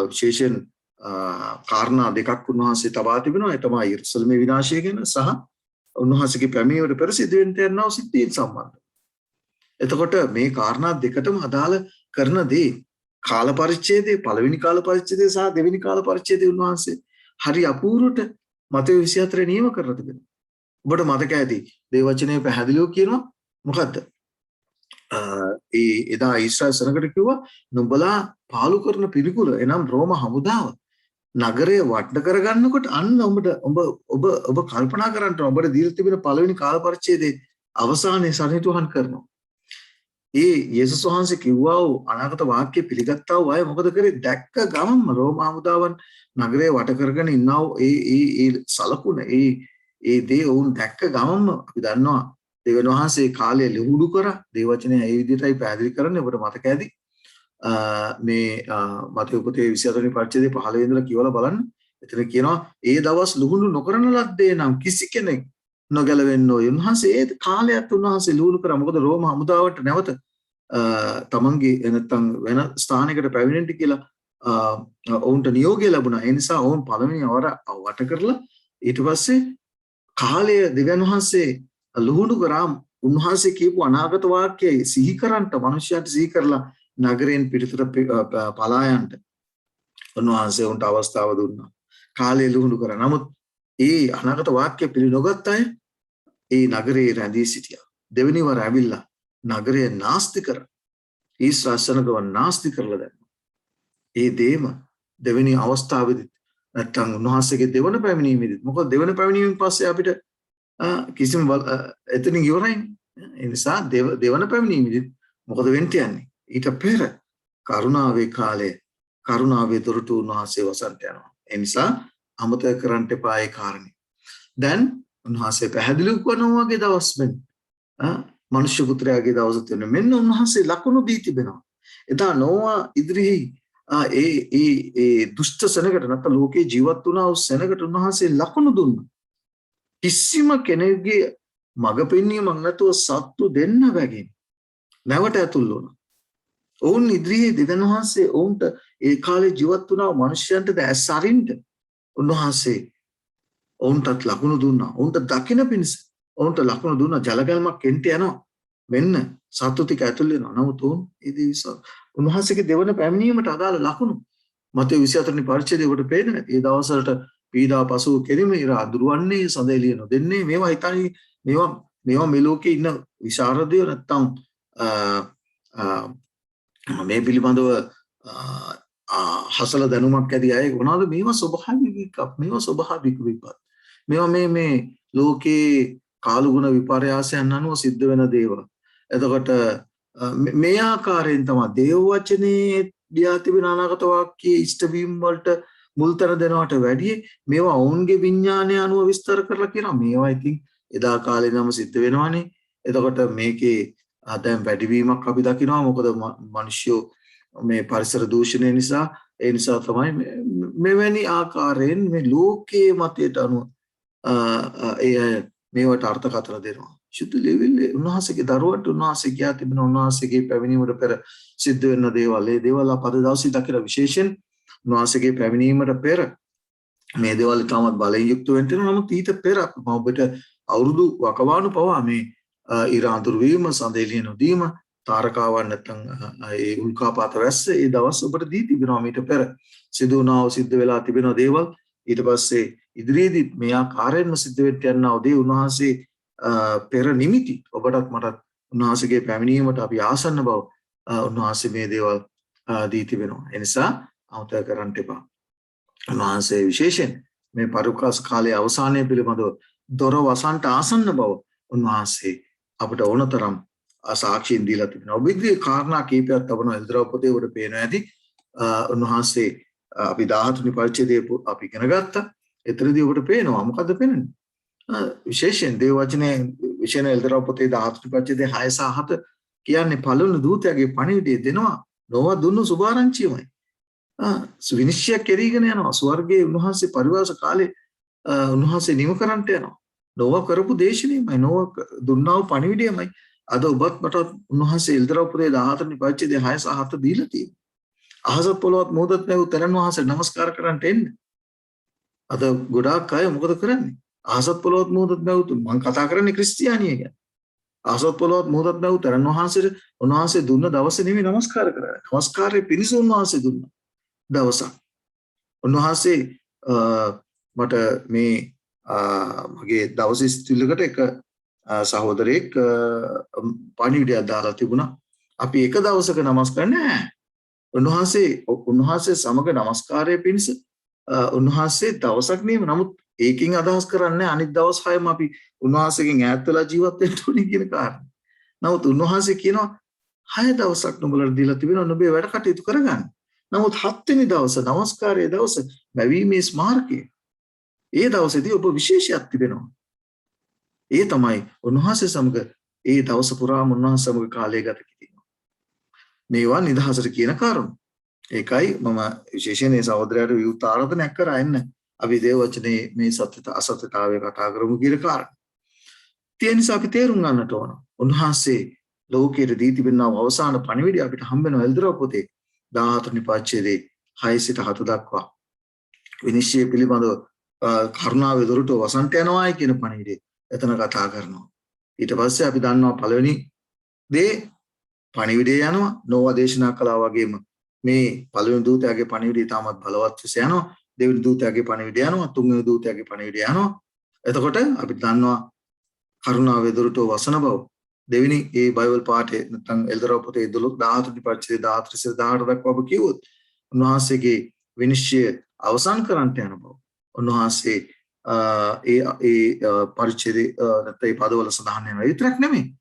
විශේෂයෙන් කාරණා දෙකක් උන්වහන්සේ තබා තිබෙනවා. ඒ තමයි යෙරුසලමේ විනාශය ගැන සහ උන්වහන්සේගේ පැමිණීමට පෙර සිදුවෙන්න යනා සිද්ධීන් සම්බන්ධව. එතකොට මේ කාරණා දෙකටම අදාළ කරන දේ කාල පරිච්ඡේදයේ පළවෙනි කාල පරිච්ඡේදය සහ දෙවෙනි කාල පරිච්ඡේදයේ උන්වහන්සේ හරි අපූර්වට මතෙව් 24 නියම කරලා තිබෙනවා. ඔබට මතක ඇති දේවචනයේ පැහැදිලිව කියනවා මොකද්ද? එදා ඊශ්‍රායල් සෙනගට කිව්වා නුඹලා පාලු කරන පිළිකුල එනම් රෝම හමුදාව නගරය වට්ට කරගන්නකොට අන්න ඔබ කල්පනා කරන්න ඔබට දීලා තිබෙන පළවෙනි කාල පරිච්ඡේදයේ අවසානයේ සනිටුහන් කරනවා. යේසුස් වහන්සේ කිව්වා වූ අනාගත වාක්‍ය පිළිගත්තා වූ අය මොකද කරේ? දැක්ක ගමන්ම රෝම හමුදාවන් නගරය වට කරගෙන ඉන්නා වූ ඒ සලකුණ ඒ දේ වුන් දැක්ක ගමන්ම අපි දන්නවා දෙවියන් වහන්සේ කාලය ලෙහුඩු කරා. දේවචනය ඒ විදිහටයි පැහැදිලි කරන්නේ. ඔබට මතක ඇති. මේ මතෙව් පොතේ 24 වෙනි පරිච්ඡේදයේ 15 ඉඳලා කියවලා බලන්න. එතන කියනවා ඒ දවස් ලුහුඬු නොකරන ලද්දේ නම් කිසි කෙනෙක් නොගැලවෙන්න ඕයි. උන්වහන්සේ ඒ කාලයත් උන්වහන්සේ ලූණු කරා. මොකද රෝම හමුදාවට නැවත තමන්ගේ නැත්තම් වෙන ස්ථානයකට පැමිණෙන්න කියලා ඔවුන්ට නියෝගය ලැබුණා. ඒ නිසා ඔවුන් පළවෙනි අවර වට කරලා ඊට පස්සේ කාලය දෙවියන් වහන්සේ ලුහුණු කරා. උන්වහන්සේ කියපු අනාගත වාක්‍යය සිහි කරන්ට මිනිසයාට සිහි කරලා නගරයෙන් පිටතට පලා යන්න උන්වහන්සේ උන්ට අවස්ථාව දුන්නා. කාලය ලුහුණු කරා. නමුත් ඒ අනාගත වාක්‍ය පිළි නොගත් අය ඒ නගරේ රැඳී සිටියා. දෙවෙනි වර ඇවිල්ලා නගරය නාස්ති කර ඊශ්‍රාසනකව නාස්ති කරලා දැම්මා. ඒ දේම දෙවෙනි අවස්ථාවේදී නැත්තම් උන්වහන්සේගේ දෙවන පැමිණීමේදී මොකද දෙවන පැමිණීමෙන් පස්සේ අපිට කිසිම එතනින් ඉවරයි. ඒ නිසා දෙවන පැමිණීමේදී මොකද වෙන්න යන්නේ? ඊට පෙර කරුණාවේ කාලය කරුණාවේ දොරටු උන්වහන්සේ වසන්ත යනවා. ඒ නිසා අමතක කරන්න එපා ඒ කාරණේ. දැන් උන්වහන්සේ පැහැදිලි කරනවා වගේ දවස් වෙන මනුෂ්‍ය පුත්‍රයාගේ දවස් වෙන මෙන්න උන්වහන්සේ ලකුණු දී තිබෙනවා. එදා නෝවා ඉදිරියේ ඒ දුෂ්ට සෙනගට නැත්නම් ලෝකේ ජීවත් වුණා වූ සෙනගට උන්වහන්සේ ලකුණු දුන්නා. කිසිම කෙනෙකුගේ මඟ පෙන්වීමක් නැතුව සත්තු දෙන්න වැගෙන නැවට ඇතුල් වුණා. ඔවුන් ඉදිරියේ දෙවියන් වහන්සේ ඔවුන්ට ඒ කාලේ ජීවත් වුණා වූ මිනිසයන්ට දැස් අරින්න උන්වහන්සේ ඔවුන්ටත් ලකුණු දුන්නා. ඔවුන්ට දකින පිණිස ඔවුන්ට ලකුණු දුන්නා. ජලගල්මක් එන්ට යනවා. මෙන්න සත්තු ටික ඇතුල් වෙනවා. නමුත් ඔවුන් උන්වහන්සේගේ දෙවන පැමිණීමට අදාළ ලකුණු මතේ 24 වෙනි පරිච්ඡේදයේ ඔබට පේනවා. ඒ දවස්වලට පීඩා පසුව කෙලිමේ අඳුරවන්නේ සඳෙලිය නොදෙන්නේ මේවා හිතන්නේ මේවා මේ ලෝකේ ඉන්න විශාරදයෝ නැත්තම් මේ පිළිබඳව හසල දැනුමක් ඇති අය මොනවාද මේවා ස්වභාවික විපත් මේවා මේ ලෝකේ කාලගුණ විපර්යාසයන් අනුව සිද්ධ වෙන දේවල්. එතකොට මේ ආකාරයෙන් තමයි දේව වචනේ දිහා තිබෙන අනාගත වාක්‍යයේ ඉෂ්ට වීම වලට මුල්තර දෙනවට වැඩිය මේවා ඔවුන්ගේ විඥානය අනුව විස්තර කරලා කියනවා. මේවා ඉතින් එදා කාලේ නම් සිද්ධ වෙනවනේ. එතකොට මේකේ දැන් වැඩිවීමක් අපි දකිනවා. මොකද මිනිස්සු මේ පරිසර දූෂණය නිසා ඒ නිසා තමයි මෙවැනි ආකාරයෙන් මේ ලෝකයේ මතයට අනුව මේවට අර්ථකථන දෙනවා. සුදු ලෙවිල්ලේ උන්වහන්සේගේ දරුවන්ට උන්වහන්සේ කියා තිබෙන උන්වහන්සේගේ පැමිණීමට පෙර සිද්ධ වෙන දේවල් ඒ දේවල් අපද දවසේ දකින විශේෂයෙන් උන්වහන්සේගේ පැමිණීමට පෙර මේ දේවල් තාමත් බලයෙන් යුක්ත වෙන්න තියෙනවා. නමුත් ඊට පෙර ඔබට අවුරුදු වකවානු පවා මේ ඉර අඳුරු වීම සඳෙලිය නොදීම තාරකාවන් නැත්නම් ඒ උල්කාපාත වැස්ස ඒ දවස් ඔබට දී තිබෙනවා. මීට පෙර සිදු වුණා සිද්ධ වෙලා තිබෙන දේවල් ඊට පස්සේ ඉදිරියේදී මේ ආකාරයෙන්ම සිද්ධ වෙන්න යනවා. උදේ උන්වහන්සේ පෙර නිමිති ඔබටත් මටත් උන්වහන්සේගේ පැමිණීමට අපි ආසන්න බව උන්වහන්සේ මේ දේවල් දී තිබෙනවා. ඒ නිසා අමතක කරන්න එපා. උන්වහන්සේ විශේෂයෙන් මේ පරිකාස කාලයේ අවසානයේ පිළිබඳව දොර වසන්ට ආසන්න බව උන්වහන්සේ අපිට ඕනතරම් සාක්ෂීන් දීලා තිබෙනවා. ඔබගේ කාරණා කීපයක් තබනවා එල්දරව් පොතේ උඩ පේනවා ඇති. උන්වහන්සේ අපි 17 වෙනි පරිච්ඡේදයේ අපි ඉගෙන ගත්තා. එතරදී ඔබට පේනවා මොකද්ද පේන්නේ? විශේෂයෙන් දේව වචනේ විශේෂයෙන් එල්දරව් පොතේ 17 වෙනි පරිච්ඡේදයේ 6 සහ 7 කියන්නේ පළවෙනි දූතයාගේ පණිවිඩය දෙනවා. නොවා දුන්නු සුභාරංචියමයි. විනිශ්චය කෙරීගෙන යනවා. ස්වර්ගයේ උන්වහන්සේ පරිවාස කාලේ උන්වහන්සේ නිම කරන්නට යනවා. නොවා කරපු දේශනෙමයි නොවා දුන්නා වූ පණිවිඩයමයි අද ඔබත් මටත් උන්වහන්සේ එල්දරව් පොතේ 17 වෙනි පරිච්ඡේදයේ 6 සහ 7 දීලා තියෙනවා. අහසත් පොළොවත් මොහොතත් නැව තරන් වහන්සේ නමස්කාර කරන්නට එන්න. අද ගොඩාක් අය මොකද කරන්නේ? අහසත් පොළොවත් මොහොතත් නැව මම කතා කරන්නේ ක්‍රිස්තියානිය ගැන. අහසත් පොළොවත් මොහොතත් නැව තරන් වහන්සේට උන්වහන්සේ දුන්න දවසේ නෙමෙයි නමස්කාර කරන්නේ. නමස්කාරයේ පිණිස උන්වහන්සේ දුන්නා දවසක්. උන්වහන්සේ මට මේ මගේ දවසේ ස්තිලකට එක සහෝදරයෙක් පණිවිඩයක් දාලා තිබුණා. අපි එක දවසක නමස්කාර නැහැ. උන්වහන්සේ සමග නමස්කාරයේ පිණිස උන්වහන්සේ දවසක් නෙමෙයි. නමුත් ඒකින් අදහස් කරන්නේ අනිත් දවස් 6ම අපි උන්වහන්සේගෙන් ඈත් වෙලා ජීවත් වෙන්න ඕනේ කියන කාරණා. නමුත් උන්වහන්සේ කියනවා 6 දවසක් නුඹලට දීලා තිබෙනවා නුඹේ වැඩ කටයුතු කරගන්න. නමුත් 7 වෙනි දවස නමස්කාරයේ දවස බැවීමේ ස්මාරකය. ඒ දවසේදී ඔබ විශේෂයක් තිබෙනවා. ඒ තමයි උන්වහන්සේ සමග ඒ දවස පුරාම උන්වහන්සේ සමග කාලය ගත කිරීම. මේවා නිදහසට කියන කාරණා. ඒකයි මම විශේෂයෙන් මේ සහෝදරයාට විවෘත ආරාධනයක් කරා එන්න. අපි දේව වචනේ මේ සත්‍යත අසත්‍යතාවය කතා කරමු කියන කාරණා. ඒ නිසා අපි තේරුම් ගන්නට ඕන. උන්වහන්සේ ලෝකයේ දී තිබෙනා අවසාන පණිවිඩය අපිට හම්බ වෙනවා එල්දරව් පොතේ 14 වෙනි පරිච්ඡේදයේ 6 සිට 7 දක්වා. විනිශ්චය පිළිබඳව කරුණාවේ දොරටුව වසන්ත යනවායි කියන පණිවිඩය එතන කතා කරනවා. ඊට පස්සේ අපි දන්නවා පළවෙනි දේ පණිවිඩය යනවා නෝවා දේශනා කළා වගේම මේ පළවෙනි දූතයාගේ පණිවිඩය තාමත් බලවත් ලෙස යනවා. දෙවෙනි දූතයාගේ පණිවිඩය යනවා. තුන්වෙනි දූතයාගේ පණිවිඩය යනවා. එතකොට අපි දන්නවා කරුණාවේ දොරටුව වසන බව. දෙවෙනි ඒ බයිබල් පාඨයේ නැත්නම් එල්දරව් පොතේ 14 වෙනි පරිච්ඡේදය 14 සිට 18 දක්වා ඔබ කිව්වොත් උන්වහන්සේගේ විනිශ්චය අවසන් කරන්නට යන බව. උන්වහන්සේ ඒ පරිච්ඡේදයේ නැත්නම් ඒ පදවල සඳහන් වෙනවා. විතරක් නෙමෙයි.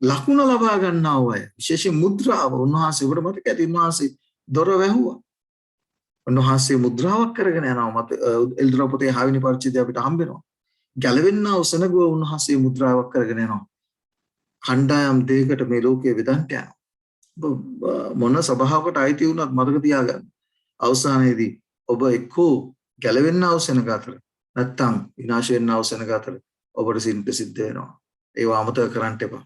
ලකුණ ලබා ගන්නා අය විශේෂයෙන් මුද්‍රාව උන්වහන්සේ උඩ මතක ඇති උන්වහන්සේ දොර වැහුවා. උන්වහන්සේ මුද්‍රාවක් කරගෙන යනවා මත එල්දරව් පොතේ 6 වෙනි පරිච්ඡේදය අපිට හම්බ වෙනවා. ගැලවෙන්නා උසනගුව උන්වහන්සේ මුද්‍රාවක් කරගෙන යනවා. කණ්ඩායම් දෙකකට මේ ලෝකයේ විදන්ට යනවා. මොන සභාවකට අයිති වුණත් මතක තියාගන්න. අවසානයේදී ඔබ එක්කෝ ගැලවෙන්නා උසනග අතර නැත්තම් විනාශ වෙන්නා උසනග අතර ඔබට සිද්ධ වෙනවා. ඒව අමතක කරන්න එපා.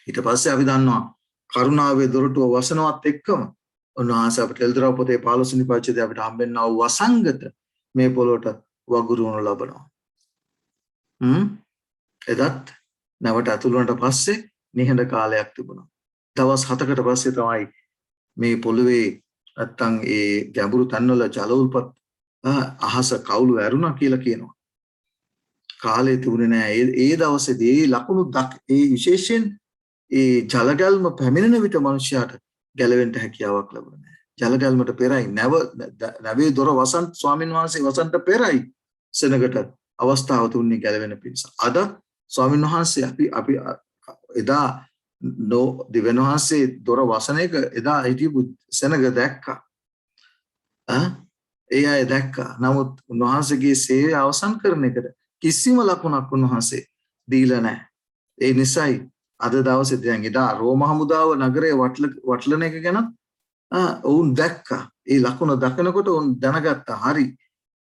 ඊට පස්සේ අපි දන්නවා කරුණාවේ දොරටුව වසනවත් එක්කම උන්වහන්සේ අපිට එල්දරව් පොතේ 15 වෙනි පරිච්ඡේදය අපිට හම්බෙන්නා වූ වසංගත මේ පොළොවට වගුරුවනු ලබනවා. එදත් නැවට ඇතුළු වුණාට පස්සේ නිහඬ කාලයක් තිබුණා. දවස් 7කට පස්සේ තමයි මේ පොළවේ නැත්තම් ඒ ගැඹුරු තන්වල ජල උල්පත් අහස කවුළු ඇරුණා කියලා කියනවා. කාලේ තිබුණේ නැහැ. ඒ දවසේදී ඒ ලකුණු ඒ විශේෂයෙන් ඒ ජලගල්ම පැමිණෙන විට මිනිසයාට ගැලවෙන්න හැකියාවක් ලැබුණේ නැහැ. ජලගල්මට පෙරයි නැවේ දොර වසන්ත ස්වාමීන් වහන්සේ වසන්ත පෙරයි සෙනගට අවස්ථාව තුන්නේ ගැලවෙන පිණිස. අද ස්වාමීන් වහන්සේ අපි එදා දිව්‍යන් වහන්සේ දොර වසන එක එදා හිටපු සෙනග දැක්කා. ඒ අය දැක්කා. නමුත් උන්වහන්සේගේ සේවය අවසන් කරන එකට කිසිම ලකුණක් උන්වහන්සේ දීලා නැහැ. ඒ නිසායි අද දවසේ දැන් එදා රෝම හමුදාව නගරයේ වටලන එක ගැන ඔවුන් දැක්කා. ඒ ලකුණ දකිනකොට ඔවුන් දැනගත්තා හරි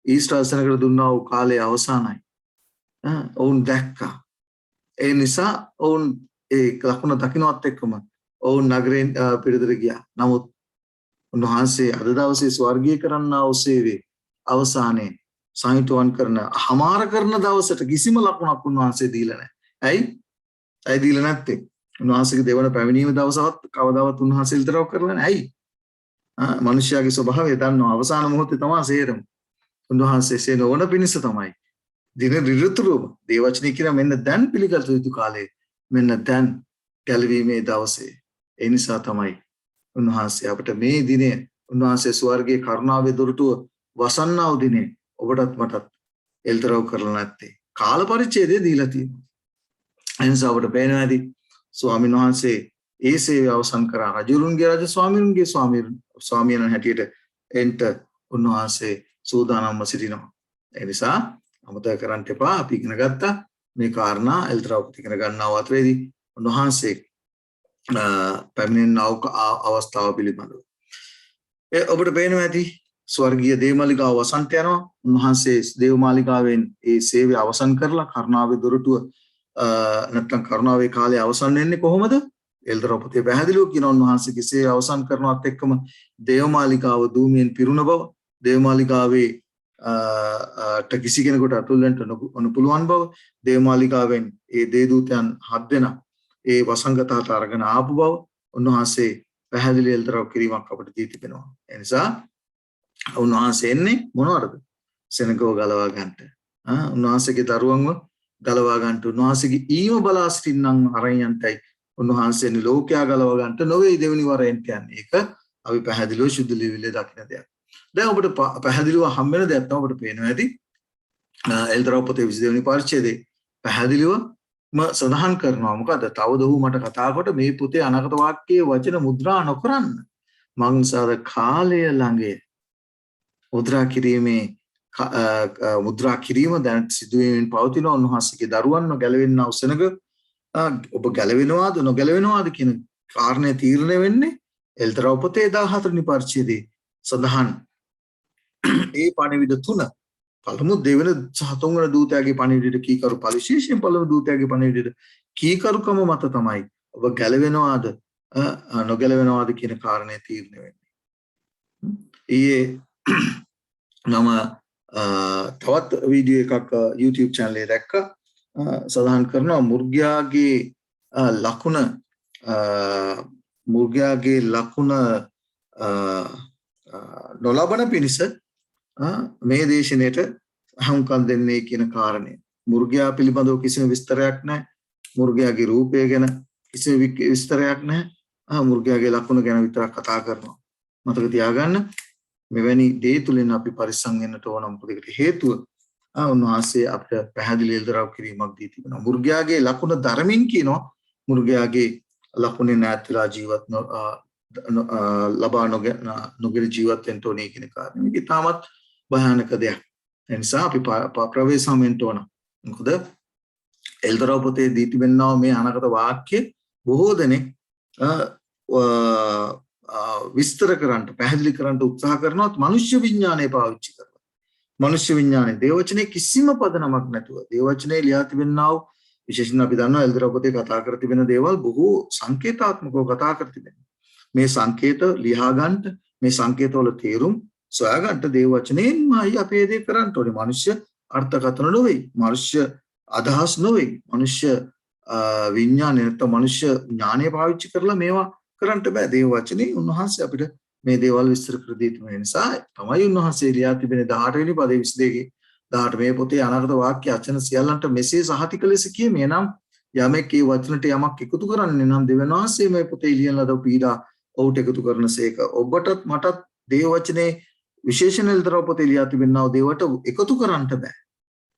ඊශ්‍රායල් සෙනගට දුන්නා වූ කාලය අවසానයි. ඔවුන් දැක්කා. ඒ නිසා ඔවුන් ඒ ලකුණ දකින්නවත් එක්කම ඔවුන් නගරයෙන් පිටතට ගියා. නමුත් උන්වහන්සේ අද දවසේ ස්වර්ගීය කරන්නා වූ සේවයේ අවසානයේ සාහිත්‍යවන් කරන හමාර කරන දවසට කිසිම ලකුණක් උන්වහන්සේ දීලා නැහැ. ඇයි දීලා නැත්තේ? උන්වහන්සේගේ දෙවන පැමිණීම දවසවත් කවදාවත් උන්වහන්සේ ඉල්තරව කරලා නැහැ. ඇයි? මිනිස්යාගේ ස්වභාවය දන්නවා අවසාන මොහොතේ තමයි සේරම. උන්වහන්සේ සේ නොවන පිණිස තමයි දින ඍතුරුම දේවචනී කියන මෙන්න දැන් පිළිගත යුතු කාලේ මෙන්න දැන් ගැලවීමේ දවසේ. ඒ නිසා තමයි උන්වහන්සේ අපිට මේ දිනේ උන්වහන්සේ ස්වර්ගයේ කරුණාවේ දොරටුව වසන්නා වූ දිනේ ඔබටත් මටත් එල්තරව කරලා නැත්තේ. කාල පරිච්ඡේදය දීලා තියෙනවා. එනිසා අපට පේනවා ඇති ස්වාමීන් වහන්සේ ඒ සේවය අවසන් කරා රජුරුන්ගේ රජ ස්වාමීන්ගේ ස්වාමීන් හැටියට එන්ට උන්වහන්සේ සූදානම්ව සිටිනවා. ඒ නිසා අමතක කරන්න එපා. අපි ඉගෙන ගත්තා මේ කාරණා එල්තරව ඉගෙන ගන්නා අතරේදී උන්වහන්සේ පැමිණෙන අවස්ථාව පිළිබඳව. ඔබට පේනවා ඇති ස්වර්ගීය දේවමාලිගාව වසන්ත යනවා. උන්වහන්සේ දේවමාලිගාවෙන් ඒ සේවය අවසන් කරලා කරුණාවේ දොරටුව නැත්නම් කරුණාවේ කාලය අවසන් වෙන්නේ කොහොමද? එල්දරව් පොතේ පැහැදිලිව කියන උන්වහන්සේගේ සේවය අවසන් කරනවත් එක්කම දේවමාලිගාව දූමියෙන් පිරුණ බව, දේවමාලිගාවේ කිසි කෙනෙකුට අතුල් වෙන්න නොපුළුවන් බව, දේවමාලිගාවෙන් ඒ දේදූතයන් 7 දෙනා ඒ වසංගතහට අරගෙන ආපු බව උන්වහන්සේ පැහැදිලි එල්තරව් කිරීමක් අපිට දී තිබෙනවා. ඒ නිසා උන්වහන්සේ එන්නේ මොනවටද? සෙනගව ගලවා ගන්නට. උන්වහන්සේගේ දරුවන්ව ගලවා ගන්නට උන්වහන්සේගේ ඊම බලා සිටින්නම් අරයන්ටයි උන්වහන්සේ ලෝකයා ගලවා ගන්නට නොවේ දෙවෙනි වරෙන්ට යන්නේ. ඒක අපි පැහැදිලිව සුදු ලිවිලේ දකින්න දෙයක්. දැන් ඔබට පැහැදිලිව හම් වෙන දෙයක් තමයි ඔබට පේනවා ඇති. එල්තරව් පොතේ 22 වෙනි පරිච්ඡේදයේ පැහැදිලිවම සඳහන් කරනවා මොකද? තවද ඔහු මට කතා කොට මේ පොතේ අනාගත වාක්‍යයේ වචන මුද්‍රා නොකරන්න. මං සාද කාලය ළඟේ මුද්‍රා කිරීම දැන් සිදුවීමෙන් පවතින උන්වහන්සේගේ දරුවන්ව ගැලවෙන්න උසනක ඔබ ගැලවෙනවාද නොගැලවෙනවාද කියන කාරණය තීරණය වෙන්නේ එල්තරව් පොතේ 14 වෙනි පරිච්ඡේදයේ සඳහන් ඒ පණිවිඩ 3 පළමු දෙවෙනි සහ තුන්වෙනි දූතයාගේ පණිවිඩයට කීකරු පරිශේෂයෙන් පළමු දූතයාගේ පණිවිඩයට කීකරුකම මත තමයි ඔබ ගැලවෙනවාද නොගැලවෙනවාද කියන කාරණය තීරණය වෙන්නේ. ඊයේ මම තවත් වීඩියෝ එකක් YouTube channel එකේ දැක්කා. සඳහන් කරනවා මුර්ගයාගේ ලකුණ නොලබන පිණිස මේ දේශනයට අහුම්කම් දෙන්නේ කියන කාරණය. මුර්ගයා පිළිබඳව කිසිම විස්තරයක් නැහැ. මුර්ගයාගේ රූපය ගැන කිසිම විස්තරයක් නැහැ. මුර්ගයාගේ ලකුණ ගැන විතරක් කතා කරනවා. මතක තියාගන්න මෙවැනි දේ තුලින් අපි පරිස්සම් වෙන්නට ඕන. මොකද ඒකට හේතුව උන්වහන්සේ අපිට පැහැදිලි එල්දරව් කිරීමක් දී තිබෙනවා. මුර්ගයාගේ ලකුණ ධර්මින් කියනවා මුර්ගයාගේ ලකුණේ නැත් වෙලා ජීවත් ලබා නොගෙන ජීවත් වෙන්න ඕනේ කියන කාරණේ. මේක තාමත් භයානක දෙයක්. ඒ නිසා අපි ප්‍රවේශම් වෙන්න ඕන. මොකද එල්දරව් පොතේ දී තිබෙනා මේ අනාගත වාක්‍ය බොහෝ දෙනෙක් විස්තර කරන්න පැහැදිලි කරන්න උත්සාහ කරනවත් මනුෂ්‍ය විඥානය පාවිච්චි කරනවා. මනුෂ්‍ය විඥානය දේවචනේ කිසිම පදනමක් නැතුව දේවචනේ ලියා තිබෙනා වූ විශේෂයෙන් අපි දන්නවා එල්දරව් පොතේ කතා කර තිබෙන දේවල් බොහෝ සංකේතාත්මකව කතා කර තිබෙනවා. මේ සංකේත ලියා ගන්නට මේ සංකේතවල තේරුම් සොයා ගන්නට දේවචනයෙන්මයි අපේ දේ කරන්න ඕනේ. මනුෂ්‍ය අර්ථකථන නොවේ. මනුෂ්‍ය අදහස් නොවේ. මනුෂ්‍ය විඥානය නැත්නම් මනුෂ්‍ය ඥානය පාවිච්චි කරලා මේවා කරන්න බෑ. දේවචනේ උන්වහන්සේ අපිට මේ දේවල් විස්තර කර දී තිබෙන නිසා තමයි උන්වහන්සේ ලියා තිබෙන 18 වෙනි පදේ 22 18 මේ පොතේ අනාගත වාක්‍ය අචන සියල්ලන්ට මෙසේ සහතික ලෙස කියමේ නම් යමෙක් ඒ වචනට යමක් එකතු කරන්නේ නම් දෙවියන් වහන්සේ මේ පොතේ ලියන ලද පීඩා ඔහුට එකතු කරනසේක. ඔබටත් මටත් දේව වචනේ විශේෂණ එල්දරව් පොතේ ලියා තිබෙනා දේවට එකතු කරන්න බෑ.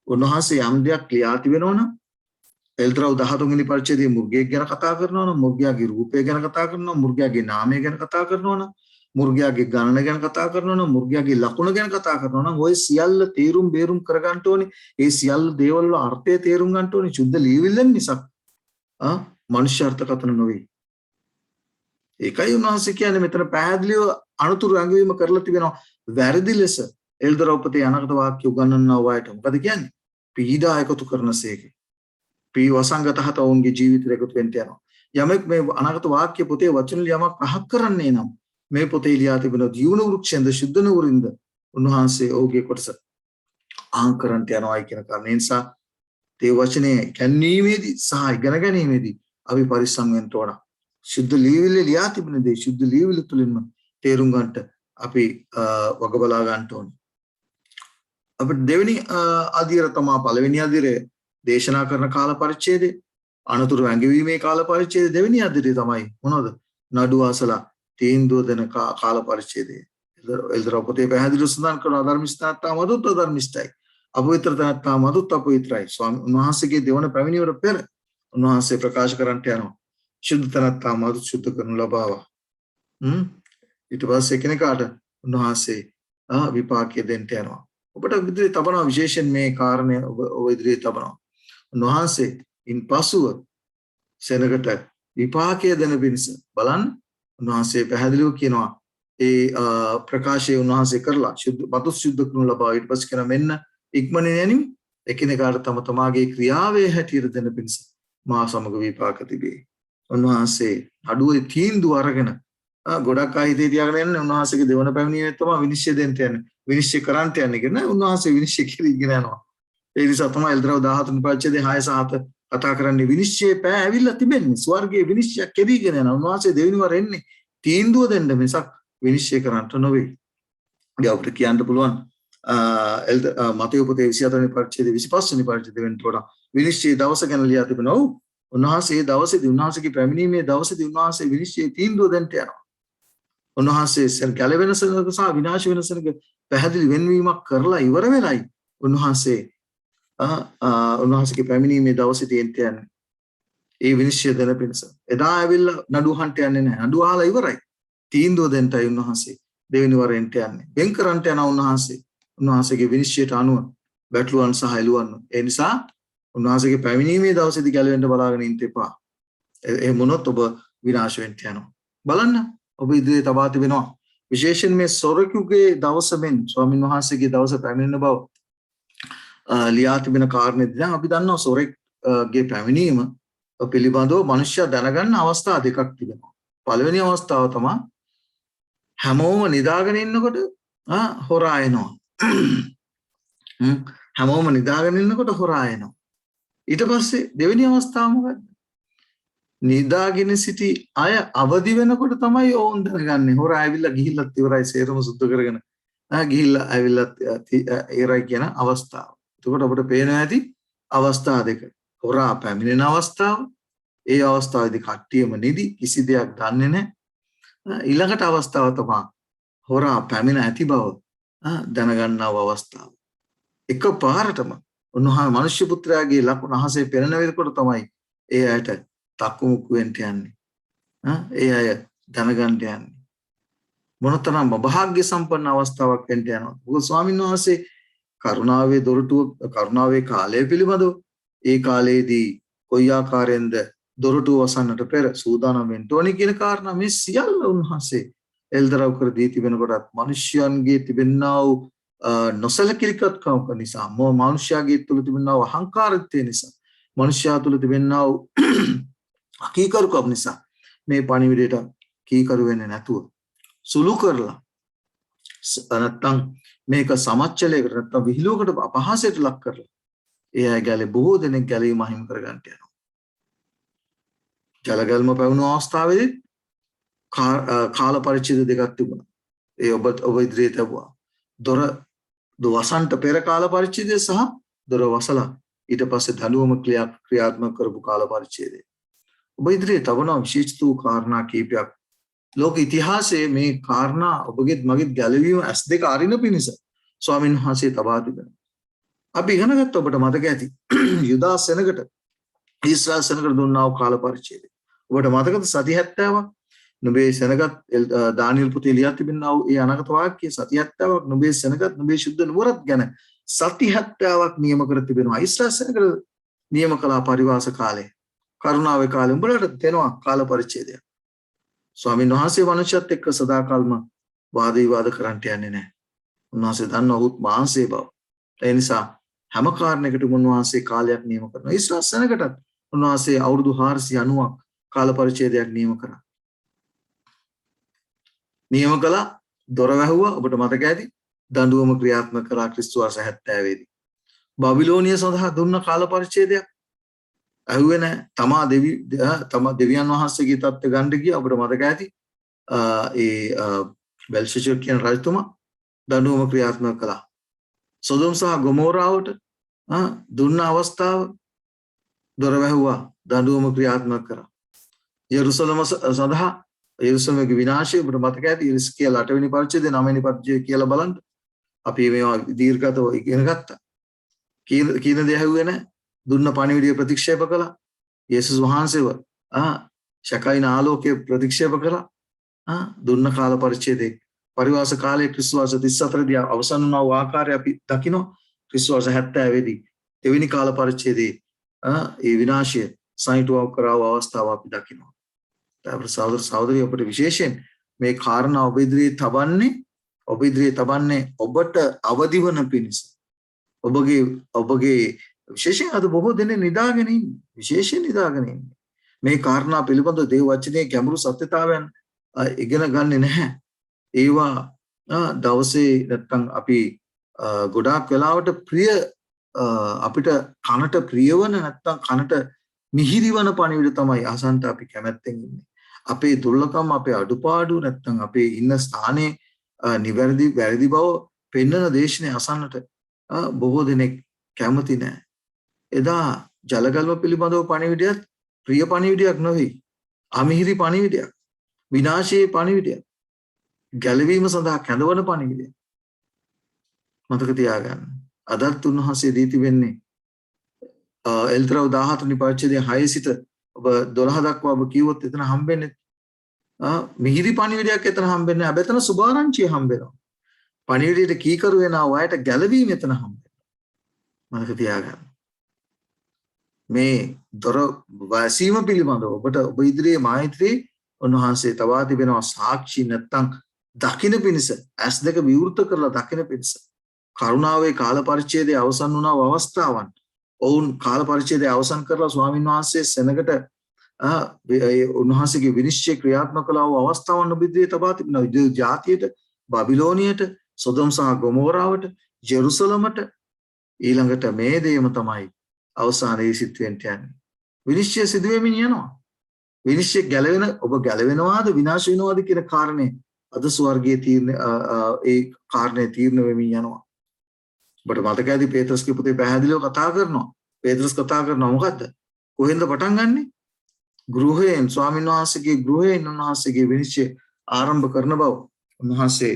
උන්වහන්සේ යම් දෙයක් ලියා තිබෙනවනම් එල්දරව් 13 වෙනි පරිච්ඡේදයේ මුර්ගයෙක් ගැන කතා කරනවනම් මුර්ගයාගේ රූපය ගැන කතා කරනවා මුර්ගයාගේ නාමය ගැන කතා කරනවනම් මුර්ගයාගේ ගණන ගැන කතා කරනවනම් මුර්ගයාගේ ලකුණ ගැන කතා කරනවනම් ඔය සියල්ල තේරුම් බේරුම් කරගන්න ඕනේ. ඒ සියල්ල දේවල් වල අර්ථය තේරුම් ගන්න ඕනේ. සුද්ධ ලියවිල්ලෙන් මිසක් මනුෂ්‍ය අර්ථකථන නොවේ. ඒකයි උන්වහන්සේ කියන්නේ මෙතන පැහැදිලිව අනුතුරු ඇඟවීම කරලා තිබෙනවා. වැරදි ලෙස එල්දරව් පොතේ අනාගත වාක්‍ය උගන්වනවා වයට මොකද කියන්නේ? පීඩා එකතු කරනසේක. වසංගත හත ඔවුන්ගේ ජීවිතයට එකතු වෙන්න යනවා. යමෙක් මේ අනාගත වාක්‍ය පොතේ වචන ලියමක් පහක් කරන්නේ නම් මේ පොතේ ලියා තිබෙන දියුණු වෘක්ෂෙන්ද සුද්ධ නුවරින්ද උන්වහන්සේ ඔහුගේ කොටස ආංකරන්ට යනවායි කියන කාරණේ නිසා ඒ වචනේ කැන්වීමේදී සහ ඉගෙන ගැනීමේදී අපි පරිස්සම් වෙන්න ඕන. සුද්ධ ලියවිල්ලේ ලියා තිබෙන දේ සුද්ධ ලියවිල්ල තුලින්ම තේරුම් ගන්නට අපි වග බලා ගන්න ඕනේ. අපිට දෙවෙනි අදියර තමයි පළවෙනි අදියරේ දේශනා කරන කාල පරිච්ඡේදය අනතුරු ඇඟවීමේ කාල පරිච්ඡේදය දෙවෙනි අදියරේ තමයි මොනවද? නඩුව අසලා තීන්දුව දෙන කාල පරිච්ඡේදය. එල්දරව් පොතේ පැහැදිලිව සඳහන් කරන අධර්මිෂ්ඨාත්තා මදුත් අධර්මිෂ්ඨයි. අපවිත්‍ර තනත්තා මදුත් අපවිත්‍රයි. ස්වාමීන් වහන්සේගේ දෙවන පැමිණීමට පෙර උන්වහන්සේ ප්‍රකාශ කරන්නට යනවා. ශුද්ධ තනත්තා මදුත් ශුද්ධ කරනු ලබාවා. ඊට පස්සේ කෙනෙකුට උන්වහන්සේ විපාකයේ දෙන්න යනවා. ඔබට ඉදිරියේ තබනවා විශේෂයෙන් මේ කාරණය ඔබ ඉදිරියේ තබනවා. උන්වහන්සේ ඉන්පසුව සෙනගට විපාකයේ දෙන පිණිස බලන්න උන්වහන්සේ පැහැදිලිව කියනවා ඒ ප්‍රකාශය උන්වහන්සේ කරලා මතු සුද්ධ කරනු ලබා ඊට පස්සේ කියන මෙන්න ඉක්මනින් යනිමි එකිනෙකාට තම තමාගේ ක්‍රියාවේ හැටියට දෙන පිණිස මා සමග විපාක තිබේ. උන්වහන්සේ අඩුවේ තීන්දුව අරගෙන ගොඩක් අය හිතේ තියාගෙන යන්නේ උන්වහන්සේගේ දෙවන පැමිණීමේ තමයි විනිශ්චය දෙන්න යන්නේ. විනිශ්චය කරන්නට යන්නේ කියන උන්වහන්සේ විනිශ්චය කිරීගෙන යනවා. ඒ නිසා තමයි එල්දරව් 13 පරිච්ඡේදයේ 6 සහ 7 කතා කරන්නේ විනිශ්චයේ පෑ ඇවිල්ලා තිබෙන්නේ. ස්වර්ගයේ විනිශ්චය කෙරීගෙන යනවා. උන්වහන්සේ දෙවෙනි වර එන්නේ තීන්දුව දෙන්න මිසක් විනිශ්චය කරන්නට නොවේ. ඉතින් අපිට කියන්න පුළුවන් මතේ පොතේ 24 වෙනි පරිච්ඡේදයේ 25 වෙනි පරිච්ඡේදයෙන් වෙනකොට විනිශ්චය දවස ගැන ලියා තිබෙනවා. ඔව් උන්වහන්සේ ඒ දවසේදී උන්වහන්සේගේ පැමිණීමේ දවසේදී උන්වහන්සේ විනිශ්චය තීන්දුව දෙන්න යනවා. උන්වහන්සේ ගැලවෙන සෙනඟ සහ විනාශ වෙන සෙනඟ පැහැදිලි වෙන්වීමක් කරලා ඉවර වෙලයි උන්වහන්සේගේ පැමිණීමේ දවසේදී එන්ට යන්නේ. ඒ විනිශ්චය දෙන පිණිස. එදා ඇවිල්ලා නඩුව අහන්න යන්නේ නැහැ. නඩුව අහලා ඉවරයි. තීන්දුව දෙන්නයි උන්වහන්සේ දෙවෙනි වර එන්ට යන්නේ. වෙන් කරන්ට යන උන්වහන්සේගේ විනිශ්චයට අනුව බැටළුවන් සහ එළුවන්. ඒ නිසා උන්වහන්සේගේ පැමිණීමේ දවසේදී ගැලවෙන්න බලාගෙන ඉන්න එපා. එහෙම වුණොත් ඔබ විනාශ වෙන්න යනවා. බලන්න ඔබ ඉදිරියේ තබා තිබෙනවා. විශේෂයෙන් මේ සොරකුගේ දවස මෙන් ස්වාමින් වහන්සේගේ දවස පැමිණෙන බව ලියා තිබෙන කාරණේදී දැන් අපි දන්නවා සොරෙක්ගේ පැමිණීම පිළිබඳව මිනිස්සු දැනගන්න අවස්ථා දෙකක් තිබෙනවා. පළවෙනි අවස්ථාව තමයි හැමෝම නිදාගෙන ඉන්නකොට හොරා එනවා. හැමෝම නිදාගෙන ඉන්නකොට හොරා එනවා. ඊට පස්සේ දෙවෙනි අවස්ථාව මොකද්ද? නිදාගෙන සිටි අය අවදි වෙනකොට තමයි ඕන් දැනගන්නේ හොරා ඇවිල්ලා ගිහිල්ලත් ඉවරයි සේරම සුද්ධ කරගෙන ගිහිල්ලා ඇවිල්ලත් ඉවරයි කියන අවස්ථාව. එතකොට අපිට පේනවා ඇති අවස්ථා දෙක. හොරා පැමිණෙන අවස්ථාව. ඒ අවස්ථාවේදී කට්ටියම නිදි කිසි දෙයක් දන්නේ නැහැ. ඊළඟට අවස්ථාව තමයි හොරා පැමිණ ඇති බව දැනගන්නව අවස්ථාව. එකපාරටම උන්වහන්සේ මනුෂ්‍ය පුත්‍රයාගේ ලකුණ අහසේ පෙනෙන වෙලකොට තමයි ඒ ඇයට තක්මුක්කු වෙන්න යන්නේ. ඒ අය දැනගන්න යන්නේ. මොනතරම් භාග්‍ය සම්පන්න අවස්ථාවක් වෙන්න යනවා. මොකද ස්වාමීන් වහන්සේ කරුණාවේ දොරටුව කරුණාවේ කාලය පිළිබඳව ඒ කාලයේදී කොයි ආකාරයෙන්ද දොරටුව වසන්නට පෙර සූදානම් වෙන්න ඕනේ කියන කාරණා මේ සියල්ල උන්වහන්සේ එල්දරව් කර දී තිබෙනකොටත් මිනිස්යන්ගේ තිබෙනා වූ නොසලකිලිකත්කම නිසා මනුෂ්‍යයාගේ තුල තිබෙනා වූ අහංකාරත්වය නිසා මනුෂ්‍යයා තුල තිබෙනා වූ අකීකරුකම නිසා මේ පණිවිඩයට කීකරු වෙන්නේ නැතුව සුළු කරලා නැත්තම් මේක සමච්චලයකට නැත්තම් විහිළුවකට අපහාසයට ලක් කරලා ඒ අය ගැලේ බොහෝ දෙනෙක් ගැලේ මහිම කරගන්න යනවා. ජලගල්ම පැවුණු අවස්ථාවේදී කාල පරිච්ඡේද දෙකක් තිබුණා. ඒ ඔබ ඉදිරියට ආවා. දොර වසන්ට පෙර කාල පරිච්ඡේදය සහ දොර වසලා ඊට පස්සේ දඬුවම ක්‍රියාත්මක කරපු කාල පරිච්ඡේදය. ඔබ ඉදිරියේ තවන විශේෂ වූ කාරණා කීපයක් ලෝක ඉතිහාසයේ මේ කාරණා ඔබගෙත් මගෙත් ගැලවීම S2 අරින පිණිස ස්වාමීන් වහන්සේ තබා තිබෙනවා. අපි ඉගෙන ගත්ත ඔබට මතක ඇති යුදා සෙනගට ඊශ්‍රායල් සෙනගට දුන්නා වූ කාල පරිච්ඡේදය. ඔබට මතකද සති 70ක් නුඹේ සෙනගත් දානියෙල් පුතේ ලියා තිබෙනා වූ ඒ අනාගත වාක්‍ය සති 70ක් නුඹේ සෙනගත් නුඹේ සුද්ධ නුවරත් ගැන සති 70ක් නියම කර තිබෙනවා. ඊශ්‍රායල් සෙනගට නියම කළා පරිවාස කාලේ. කරුණාවේ කාලේ උඹලට දෙනවා කාල පරිච්ඡේදය. ස්වාමීන් වහන්සේ මනුෂ්‍යත් එක්ක සදාකාලම වාද විවාද කරන්නට යන්නේ නැහැ. උන්වහන්සේ දන්නවා උත් මාංශේ බව. ඒ නිසා හැම කාරණයකටම උන්වහන්සේ කාලයක් නියම කරනවා. ඊශ්‍රායල් සෙනගටත් උන්වහන්සේ අවුරුදු 490ක් කාල පරිච්ඡේදයක් නියම කරා. නියම කළා දොර වැහුවා ඔබට මතක ඇති දඬුවම ක්‍රියාත්මක කළා ක්‍රිස්තු වර්ෂ 70 දී. බබිලෝනිය සඳහා දුන්න කාල පරිච්ඡේදයක් ඇහුවේ නැහැ. තමා දෙවියන් වහන්සේගේ තත්ත්ව ගන්න ගියා ඔබට මතක ඇති. ඒ බෙල්ෂෙචර් කියන රජතුමා දඬුවම ක්‍රියාත්මක කළා. සොදොම් සහ ගොමෝරාවට දුන්න අවස්ථාව දොර වැහුවා දඬුවම ක්‍රියාත්මක කරා. යෙරුසලම සඳහා යෙරුසලමේ විනාශය ඔබට මතක ඇති. ඉස්කේල් 8 වෙනි පරිච්ඡේදය 9 වෙනි පරිච්ඡේදය කියලා බලන්න. අපි මේවා දීර්ඝතව ඉගෙන ගත්තා. කීන දේ ඇහුවේ නැහැ. දුන්න පණිවිඩය ප්‍රතික්ෂේප කළා. යේසුස් වහන්සේව ශකයින ආලෝකයේ ප්‍රතික්ෂේප කළා. දුන්න කාල පරිච්ඡේදයේ පරිවාස කාලයේ ක්‍රිස්තු වර්ෂ 34 දී අවසන් වුණා වූ ආකාරය අපි දකිනවා. ක්‍රිස්තු වර්ෂ 70 දී දෙවෙනි කාල පරිච්ඡේදයේ ඒ විනාශය සයින්ටුවක් කරව අවස්ථාව අපි දකිනවා. ඒතර සහෝදරයෝ අපිට විශේෂයෙන් මේ කාරණා ඔබ ඉදිරියේ තබන්නේ ඔබට අවදිවන පිණිස. ඔබගේ විශේෂයෙන් අද බොහෝ දෙනෙක් නිදාගෙන ඉන්නේ. විශේෂයෙන් නිදාගෙන ඉන්නේ. මේ කාරණා පිළිබඳව දේව වචනේ ගැඹුරු සත්‍යතාවයන් ඉගෙන ගන්නේ නැහැ. ඒවා දවසේ නැත්තම් අපි ගොඩාක් වෙලාවට අපිට කනට ප්‍රියවන නැත්තම් කනට මිහිරිවන පණිවිඩ තමයි අසන්ත අපි කැමැත්තෙන් ඉන්නේ. අපේ දුර්ලභකම් අපේ අඩුපාඩු නැත්තම් අපේ ඉන්න ස්ථානයේ වැරදි බව පෙන්වන දේශනේ අසන්නට බොහෝ දෙනෙක් කැමති නැහැ. එදා ජලගල්ම පිළිබඳව පණිවිඩයත් ප්‍රිය පණිවිඩයක් නෙවෙයි. අමිහිරි පණිවිඩයක්. විනාශයේ පණිවිඩයක්. ගැලවීම සඳහා කැඳවන පණිවිඩයක්. මතක තියාගන්න. අදත් උන්වහන්සේ දී තිබෙන්නේ එල්තරව 17 වෙනි පරිච්ඡේදයේ 6 සිට ඔබ 12 දක්වා ඔබ කිව්වොත් එතන හම්බෙන්නේ මිහිරි පණිවිඩයක් එතන හම්බෙන්නේ නැහැ. හැබැයි එතන සුභාරංචිය හම්බෙනවා. පණිවිඩයට කීකරු වෙන අයට ගැලවීම එතන හම්බෙනවා. මතක තියාගන්න. මේ දොර වැසීම පිළිබඳව ඔබ ඉදිරියේ මෛත්‍රී උන්වහන්සේ තවා තිබෙනවා සාක්ෂි නැත්තම් දකින්න පිණිස S2 විවෘත කරලා දකින්න පිණිස කරුණාවේ කාල පරිච්ඡේදයේ අවසන් වුණා අවස්ථාවන් ඔවුන් කාල පරිච්ඡේදය අවසන් කරලා ස්වාමීන් වහන්සේ සෙනගට උන්වහන්සේගේ විනිශ්චය ක්‍රියාත්මක කළ අවස්ථාවන් ඔබිදී තබා තිබෙනවා. ජාතියට, බබිලෝනියට, සොදොම් සහ ගොමෝරාවට, ජෙරුසලමට ඊළඟට මේ දේම තමයි අවසානයේ සිද්ධ වෙන්න යන්නේ. විනිශ්චය සිදු වෙමින් යනවා. විනිශ්චය ගැලවෙන ඔබ ගැලවෙනවාද විනාශ වෙනවාද කියන කාරණේ අද ස්වර්ගයේ තීරණ ඒ කාරණේ තීරණ වෙමින් යනවා. ඔබට මතකයි පේත්‍රස්ගේ පුතේ පැහැදිලිව කතා කරනවා. පේත්‍රස් කතා කරනවා මොකද්ද? කොහෙන්ද පටන් ගන්නෙ? ගෘහයෙන්, ස්වාමීන් වහන්සේගේ ගෘහයෙන් උන්වහන්සේගේ විනිශ්චය ආරම්භ කරන බව උන්වහන්සේ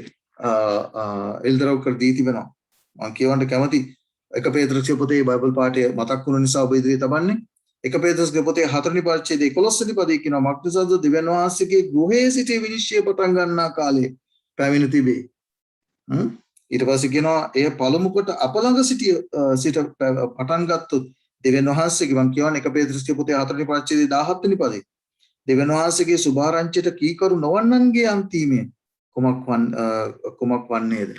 එල්දරව් කර දී තිබෙනවා. මම කියවන්න කැමති එක පේත්‍රස්ගේ පොතේ බයිබල් පාඩය මතක් වුණ නිසා ඔබ ඉදිරියේ තබන්නේ. එක පේත්‍රස්ගේ පොතේ 4 වෙනි පරිච්ඡේදයේ 11 වෙනි පදයේ කියනවා මක්නිසාද දෙවියන් වහන්සේගේ ගෘහයේ සිටි විනිශ්චය පටන් ගන්නා කාලේ පැමිණ තිබේ. ඊට පස්සේ කියනවා එය පළමු කොට අප ළඟ සිට පටන් ගත්තොත් දෙවියන් වහන්සේගේ මම කියවන්නේ එක පේත්‍රස්ගේ පොතේ 4 වෙනි පරිච්ඡේදයේ 17 වෙනි පදයේ දෙවියන් වහන්සේගේ සුභාරංචියට කීකරු නොවන්නන්ගේ අන්තිමේ කුමක් වන්නේද?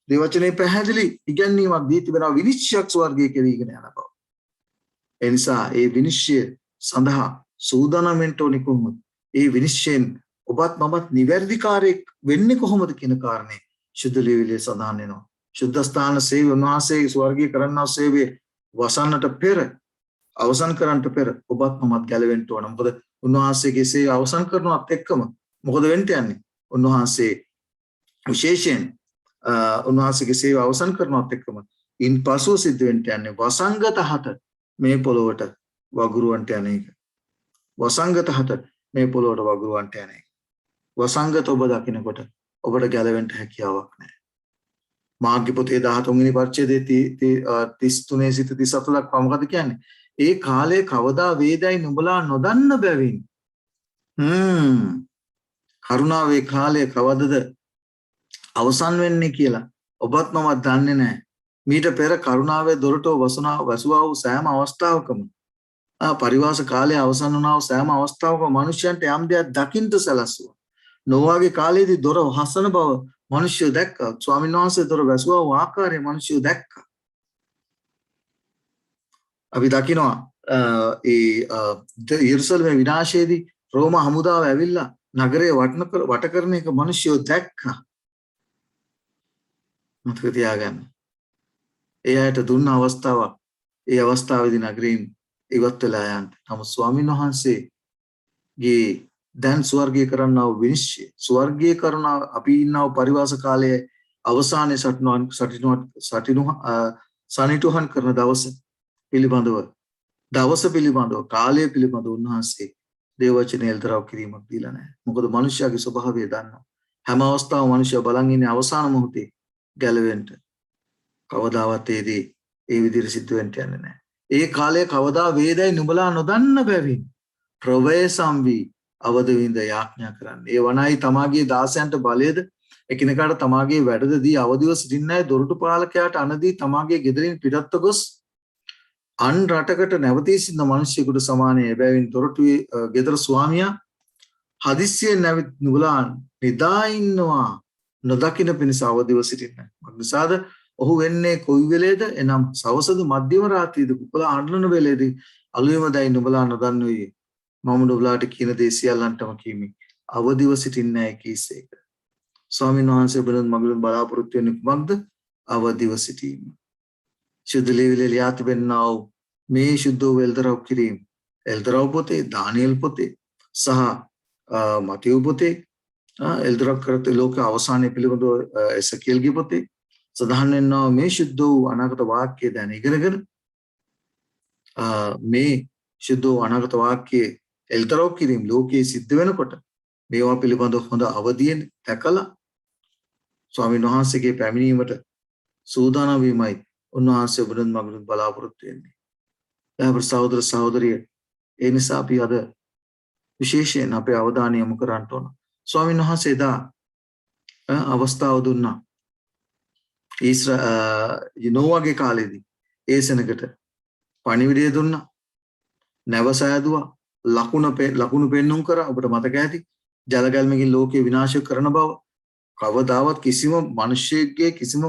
දේවචනේ පැහැදිලි ඉගැන්වීමක් දී තිබෙනවා විනිශ්චයක් ස්වර්ගයේ කෙරීගෙන යන බව. ඒ නිසා ඒ විනිශ්චය සඳහා සූදානම් වෙන්න ඕනේ කොහොමද? ඒ විනිශ්චයෙන් ඔබත් මමත් නිවැරදිකාරයෙක් වෙන්නේ කොහොමද කියන කාරණේ ශුද්ධ ලියවිලියේ සඳහන් වෙනවා. ශුද්ධ ස්ථාන සේවය උන්වහන්සේ ස්වර්ගයේ කරන්නා සේවයේ වසන්නට පෙර අවසන් කරන්නට පෙර ඔබත් මමත් ගැලවෙන්න ඕන. මොකද උන්වහන්සේගේ සේවය අවසන් කරනවත් එක්කම මොකද වෙන්න යන්නේ? උන්වහන්සේ විශේෂයෙන් උන්වහන්සේගේ සේවය අවසන් කරනවත් එක්කම ඉන්පසු සිද්ධ වෙන්න යන්නේ වසංගත 7 මේ පොළොවට වගුරුවන්ට යන එක. වසංගත 7 මේ පොළොවට වගුරුවන්ට යන එක. වසංගත ඔබ දකිනකොට ඔබට ගැලවෙන්න හැකියාවක් නැහැ. මාර්ගය පොතේ 13 වෙනි පරිච්ඡේදයේ 33 සිට 37 දක්වා මොකද කියන්නේ? ඒ කාලේ කවදා වේදයි නුඹලා නොදන්න බැවින්. කරුණාවේ කාලය කවදද අවසන් වෙන්නේ කියලා ඔබත් මමත් දන්නේ නැහැ. මීට පෙර කරුණාවේ දොරටුව වසුවා වූ සෑම අවස්ථාවකම පරිවාස කාලය අවසන් වුණා වූ සෑම අවස්ථාවකම මිනිසයන්ට යම් දෙයක් දකින්න සැලසුවා. නොවාගේ කාලයේදී දොර හසන බව මිනිස්සු දැක්කා. ස්වාමීන් වහන්සේ දොර වැසුවා වූ ආකාරය මිනිස්සු දැක්කා. අපි දකිනවා ඒ යෙරුසලමේ විනාශයේදී රෝම හමුදාව ඇවිල්ලා නගරේ වට කරන එක මිනිස්සු දැක්කා. මතක තියාගන්න. ඒ අයට දුන්න අවස්ථාවක්. ඒ අවස්ථාවේදී නගරයෙන් ඉවත් වෙලා යන්න. නමුත් ස්වාමීන් වහන්සේගේ දැන් ස්වර්ගයේ කරන්නා වූ විනිශ්චය, ස්වර්ගයේ කරන අපි ඉන්නා වූ පරිවාස කාලයේ අවසානයේ සනිටුහන් කරන දවස පිළිබඳව, කාලය පිළිබඳව උන්වහන්සේ දේව වචනේ එල්තරව කිරීමක් දීලා නැහැ. මොකද මිනිස්යාගේ ස්වභාවය දන්නවා. හැම අවස්ථාවම මිනිසයා බලන් ඉන්නේ අවසාන මොහොතේ ගැලවෙන්න. කවදාවත් ඒ විදිහට සිද්ධ වෙන්න යන්නේ නැහැ. ඒ කාලය කවදා වේදයි නුඹලා නොදන්න බැවින් ප්‍රවේශම් වී අවද විඳ යාඥා කරන්නේ. ඒ වනයි තමාගේ දාසයන්ට බලයද එකිනෙකාට තමාගේ වැඩද දී අවදිව සිටින්නයි දොරටු පාලකයාට අනදී තමාගේ ගෙදරින් පිටත්ව ගොස් අන් රටකට නැවතී සිටින මිනිසෙකුට සමානයි. එබැවින් දොරටුවේ ගෙදර ස්වාමියා හදිස්සියෙන් නැවිත් නුඹලා නිදා ඉන්නවා නොදකින්න පිණිස අවදිව සිටින්න. මොකද ඔහු වෙන්නේ කොයි වෙලේද? එනම් සවසද මධ්‍යම රාත්‍රියේද කුපලා අඬන වෙලේදී අලුයම දැයි නුඹලා නොදන්නුයේ. මම නුඹලාට කියන දේ සියල්ලන්ටම කීමි. අවදිව සිටින්නේ නැහැ කීසේක. ස්වාමීන් වහන්සේ බලන මගලුන් බලාපොරොත්තු වෙන්නේ කුමක්ද? අවදිව සිටීම. ශුද්ධ ලියවිලේ ලියා තිබෙනා මේ ශුද්ධ වෙල්තරව කිරීම. එල්තරව පොතේ, දානියෙල් පොතේ සහ මතෙව් පොතේ එල්තරව කරත ලෝක අවසානයේ පිළිබඳව එසකියල්ගේ පොතේ සඳහන් වෙනවා මේ ශුද්ධ වූ අනාගත වාක්‍ය දැන ඉගෙනගෙන මේ ශුද්ධ වූ අනාගත වාක්‍යයේ එල්තරව කිරීම ලෝකයේ සිද්ධ වෙනකොට මේවා පිළිබඳව හොඳ අවදියෙන් දැකලා ස්වාමීන් වහන්සේගේ පැමිණීමට සූදානම් වීමයි උන්වහන්සේ බුදුන් මගුරුන් බලාපොරොත්තු වෙන්නේ. දැන් සහෝදර සහෝදරිය ඒ නිසා අපි අද විශේෂයෙන් අපේ අවධානය යොමු කරන්න ඕන. ස්වාමීන් වහන්සේ දා අවස්ථාව දුන්නා. නෝවාගේ කාලේදී ඒ සෙනගට පණිවිඩය දුන්නා. නැව සෑදුවා. ලකුණු පෙන්නුම් කරා. ඔබට මතක ඇති. ජලගල්මකින් ලෝකේ විනාශ කරන බව කවදාවත් කිසිම මිනිසෙක්ගේ කිසිම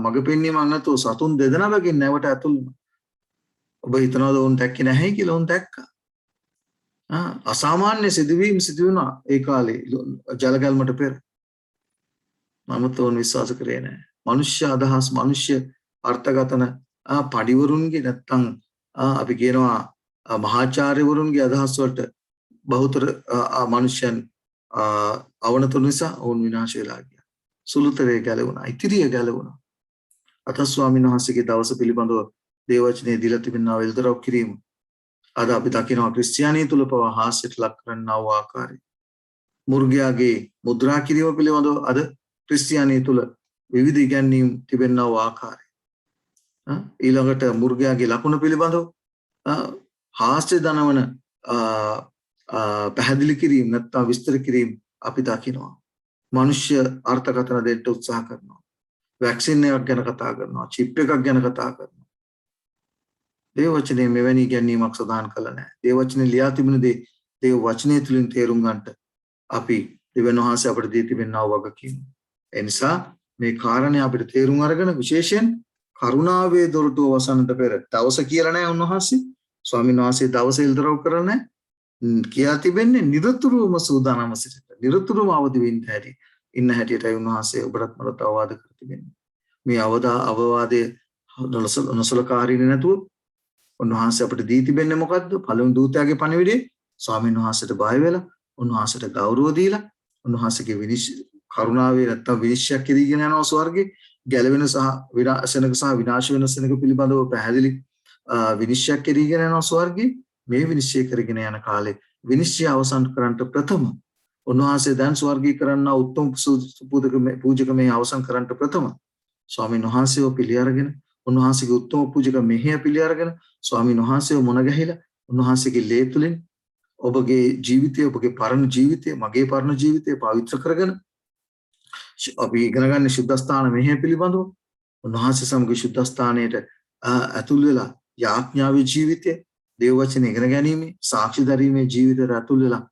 මඟ පෙන්වීමක් නැතුව සතුන් දෙදෙනාලකින් නැවට ඇතුල් වුණා. ඔබ හිතනවාද උන් දැක්කේ නැහැ කියලා? උන් දැක්කා. අසාමාන්‍ය සිදුවීම් සිදු වුණා ඒ කාලේ ජලගල්මට පෙර. නමුත් උන් විශ්වාස කරේ නැහැ. මිනිස්්‍ය අදහස්, මිනිස්්‍ය අර්ථකථන පඩිවරුන්ගේ නැත්තම් අපි කියනවා මහාචාර්යවරුන්ගේ අදහස් වලට බහුතර මිනිස්යන් අවනත නිසා වුන් විනාශ වෙලා ගියා. සුළුතරේ ගැලවුණා, ඉතිරිය ගැලවුණා. අත ස්වාමීන් වහන්සේගේ දවස පිළිබඳව දේවචනේ දීලා තිබෙනා වෙල්දරව් කිරීම අද අපි දකිනවා ක්‍රිස්තියානිය තුල පවා හාස්‍යයට ලක් කරන්නා වූ ආකාරය. මුර්ගයාගේ මුද්‍රා කිරීම පිළිබඳව අද ක්‍රිස්තියානිය තුල විවිධ ඉගැන්වීම් තිබෙනා වූ ආකාරය. ඊළඟට මුර්ගයාගේ ලකුණ පිළිබඳව හාස්‍ය දනවන පැහැදිලි කිරීම නැත්නම් විස්තර කිරීම අපි දකිනවා. මිනිස්්‍ය අර්ථකථන දෙන්න උත්සාහ කරනවා. වැක්සින් එකක් ගැන කතා කරනවා, චිප් එකක් ගැන කතා කරනවා. දේවවචනේ මෙවැනි ගැනීමක් සඳහන් කළා නැහැ. දේවවචනේ ලියා තිබුණ දේ දේව වචනේ තුලින් තේරුම් ගන්නට අපි දෙවියන් වහන්සේ අපට දී තිබෙනා වගකීම. ඒ නිසා මේ කාරණේ අපිට තේරුම් අරගෙන විශේෂයෙන් කරුණාවේ දොරටුව වසන්නට පෙර දවස කියලා නැහැ උන්වහන්සේ. ස්වාමීන් වහන්සේ දවස ඉල්දරව් කරලා නැහැ. කියා තිබෙන්නේ නිරතුරුවම සූදානම්ව සිටින්න. නිරතුරුවම අවදි වෙන්න හැටි. ඉන්න හැටියටයි උන්වහන්සේ ඔබට මට අවවාද කර තිබෙන්නේ. මේ අවවාදයේ නොසලකා හරින්නේ නැතුව උන්වහන්සේ අපිට දී තිබෙන්නේ මොකද්ද? පළවෙනි දූතයාගේ පණිවිඩේ ස්වාමීන් වහන්සේට බය වෙලා, උන්වහන්සේට ගෞරව දීලා, උන්වහන්සේගේ කරුණාවේ නැත්තම් විනිශ්චය කිරීගෙන යනවා ස්වර්ගේ. ගැලවෙන සහ විනාශනක සහ විනාශ වෙන සෙනක පිළිබඳව පැහැදිලි විනිශ්චය කිරීගෙන යනවා ස්වර්ගේ. මේ විනිශ්චය කරගෙන යන කාලේ විනිශ්චය අවසන් කරන්නට ප්‍රථම උන්වහන්සේ දැන් ස්වර්ගී කරන්නා උත්තම පූජක මේ අවසන් කරන්නට ප්‍රථම ස්වාමීන් වහන්සේව පිළි අරගෙන, උන්වහන්සේගේ උත්තම පූජක මෙහෙය පිළි අරගෙන ස්වාමීන් වහන්සේව මුණ ගැහිලා, උන්වහන්සේගේ ලේ තුලින් ඔබගේ ජීවිතය, ඔබගේ පරණ ජීවිතය, මගේ පරණ ජීවිතය පවිත්‍ර කරගෙන අපි ඉගෙන ගන්න සුද්ධස්ථාන මෙහෙය පිළිබඳව උන්වහන්සේ සමග සුද්ධස්ථානයේට ඇතුල් වෙලා යාඥාවේ ජීවිතය, දේව වචන ඉගෙන ගැනීම, සාක්ෂි දරීමේ ජීවිතයට ඇතුල් වෙලා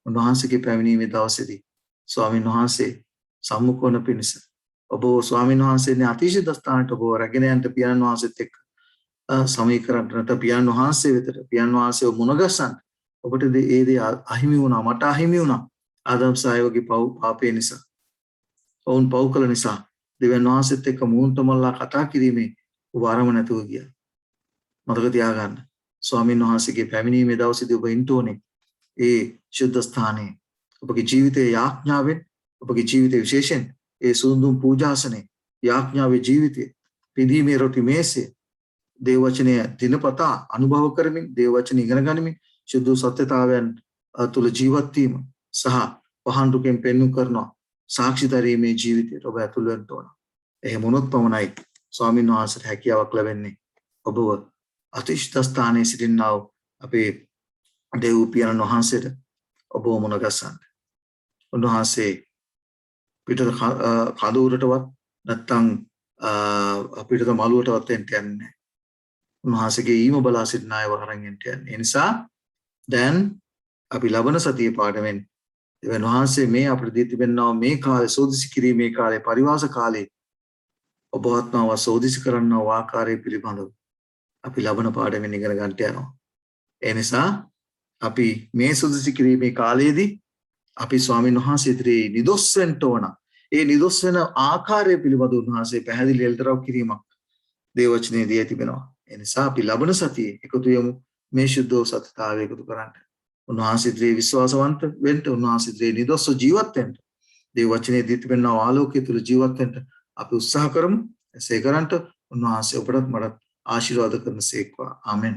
උන්වහන්සේගේ පැමිණීමේ දවසේදී ස්වාමීන් වහන්සේ සම්මුඛ වන පිණිස ඔබ ස්වාමීන් වහන්සේගේ අතිශය දස්ථානට ඔබ රැගෙන යන්න පියාණන් වහන්සේත් එක්ක සමීකරණ නැත්නම් පියාණන් වහන්සේ වෙතට පියාණන් වහන්සේව මුණගැසන්න ඔබට ඒ දේ අහිමි වුණා, මට අහිමි වුණා. ආදම් සායවගේ පාපේ නිසා, ඔවුන් පව් කළ නිසා දෙවියන් වහන්සේත් එක්ක මූණට මල්ලා කතා කිරීමේ වරම නැතුව ගියා. මතක තියාගන්න. ස්වාමීන් වහන්සේගේ පැමිණීමේ දවසේදී ඔබ ඉන්න ඕනේ ඒ ශුද්ධ ස්ථානයේ. ඔබගේ ජීවිතයේ යාඥාවෙන්, ඔබගේ ජීවිතයේ විශේෂයෙන් ඒ සුදුම් පූජාසනේ යාඥාවේ ජීවිතයේ පිදීමේ රොටි මේසේ දේව වචනය දිනපතා අනුභව කරමින්, දේව වචන ඉගෙන ගනිමින් ශුද්ධ සත්‍යතාවයන් තුල ජීවත් වීම සහ පහන් දුකෙන් පෙන්වු කරනවා සාක්ෂි දරීමේ ජීවිතයට ඔබ ඇතුල් වෙන්න ඕන. එහෙම වුණොත් පමණයි ස්වාමීන් වහන්සේට හැකියාවක් ලැබෙන්නේ ඔබව අතිශය ස්ථානයේ සිටිනා අපේ දේව පියාණන් වහන්සේට ඔබව මුණ ගැසන්න. උන්වහන්සේ පිටත කඳවුරටවත් නැත්තම් පිටත මළුවටවත් යන්නේ. උන්වහන්සේගේ ඊම බලා සිටින අයව අරන් යන්නේ. ඒ නිසා දැන් අපි ලබන සතියේ පාඩමෙන් දෙවියන් වහන්සේ මේ අපිට දී තිබෙනා මේ කාලේ සෝදිසි කිරීමේ කාලේ, පරිවාස කාලේ ඔබ ආත්මාව සෝදිසි කරන්නව ආකාරය පිළිබඳව අපි ලබන පාඩමෙන් ඉගෙන ගන්නට යනවා. ඒ නිසා අපි මේ සෝදිසි කිරීමේ කාලයේදී අපි ස්වාමීන් වහන්සේ ඉදිරියේ නිදොස් වෙන්න ඕන. ඒ නිදොස් වෙන ආකාරය පිළිබඳව උන්වහන්සේ පැහැදිලි එල්තරව් කිරීමක් දේව වචනේ දී තිබෙනවා. ඒ නිසා අපි ලබන සතියේ එකතු වෙමු මේ ශුද්ධ සත්‍යතාවය එකතු කරන්න. උන්වහන්සේ ඉදිරියේ විශ්වාසවන්ත වෙන්න, උන්වහන්සේ ඉදිරියේ නිදොස්ව ජීවත් වෙන්න, දේව වචනේ දී තිබෙන ආලෝකය තුළ ජීවත් වෙන්න අපි උත්සාහ කරමු. එසේ කරන්ට උන්වහන්සේ ඔබට මට ආශිර්වාද කරන සේක්වා. ආමෙන්.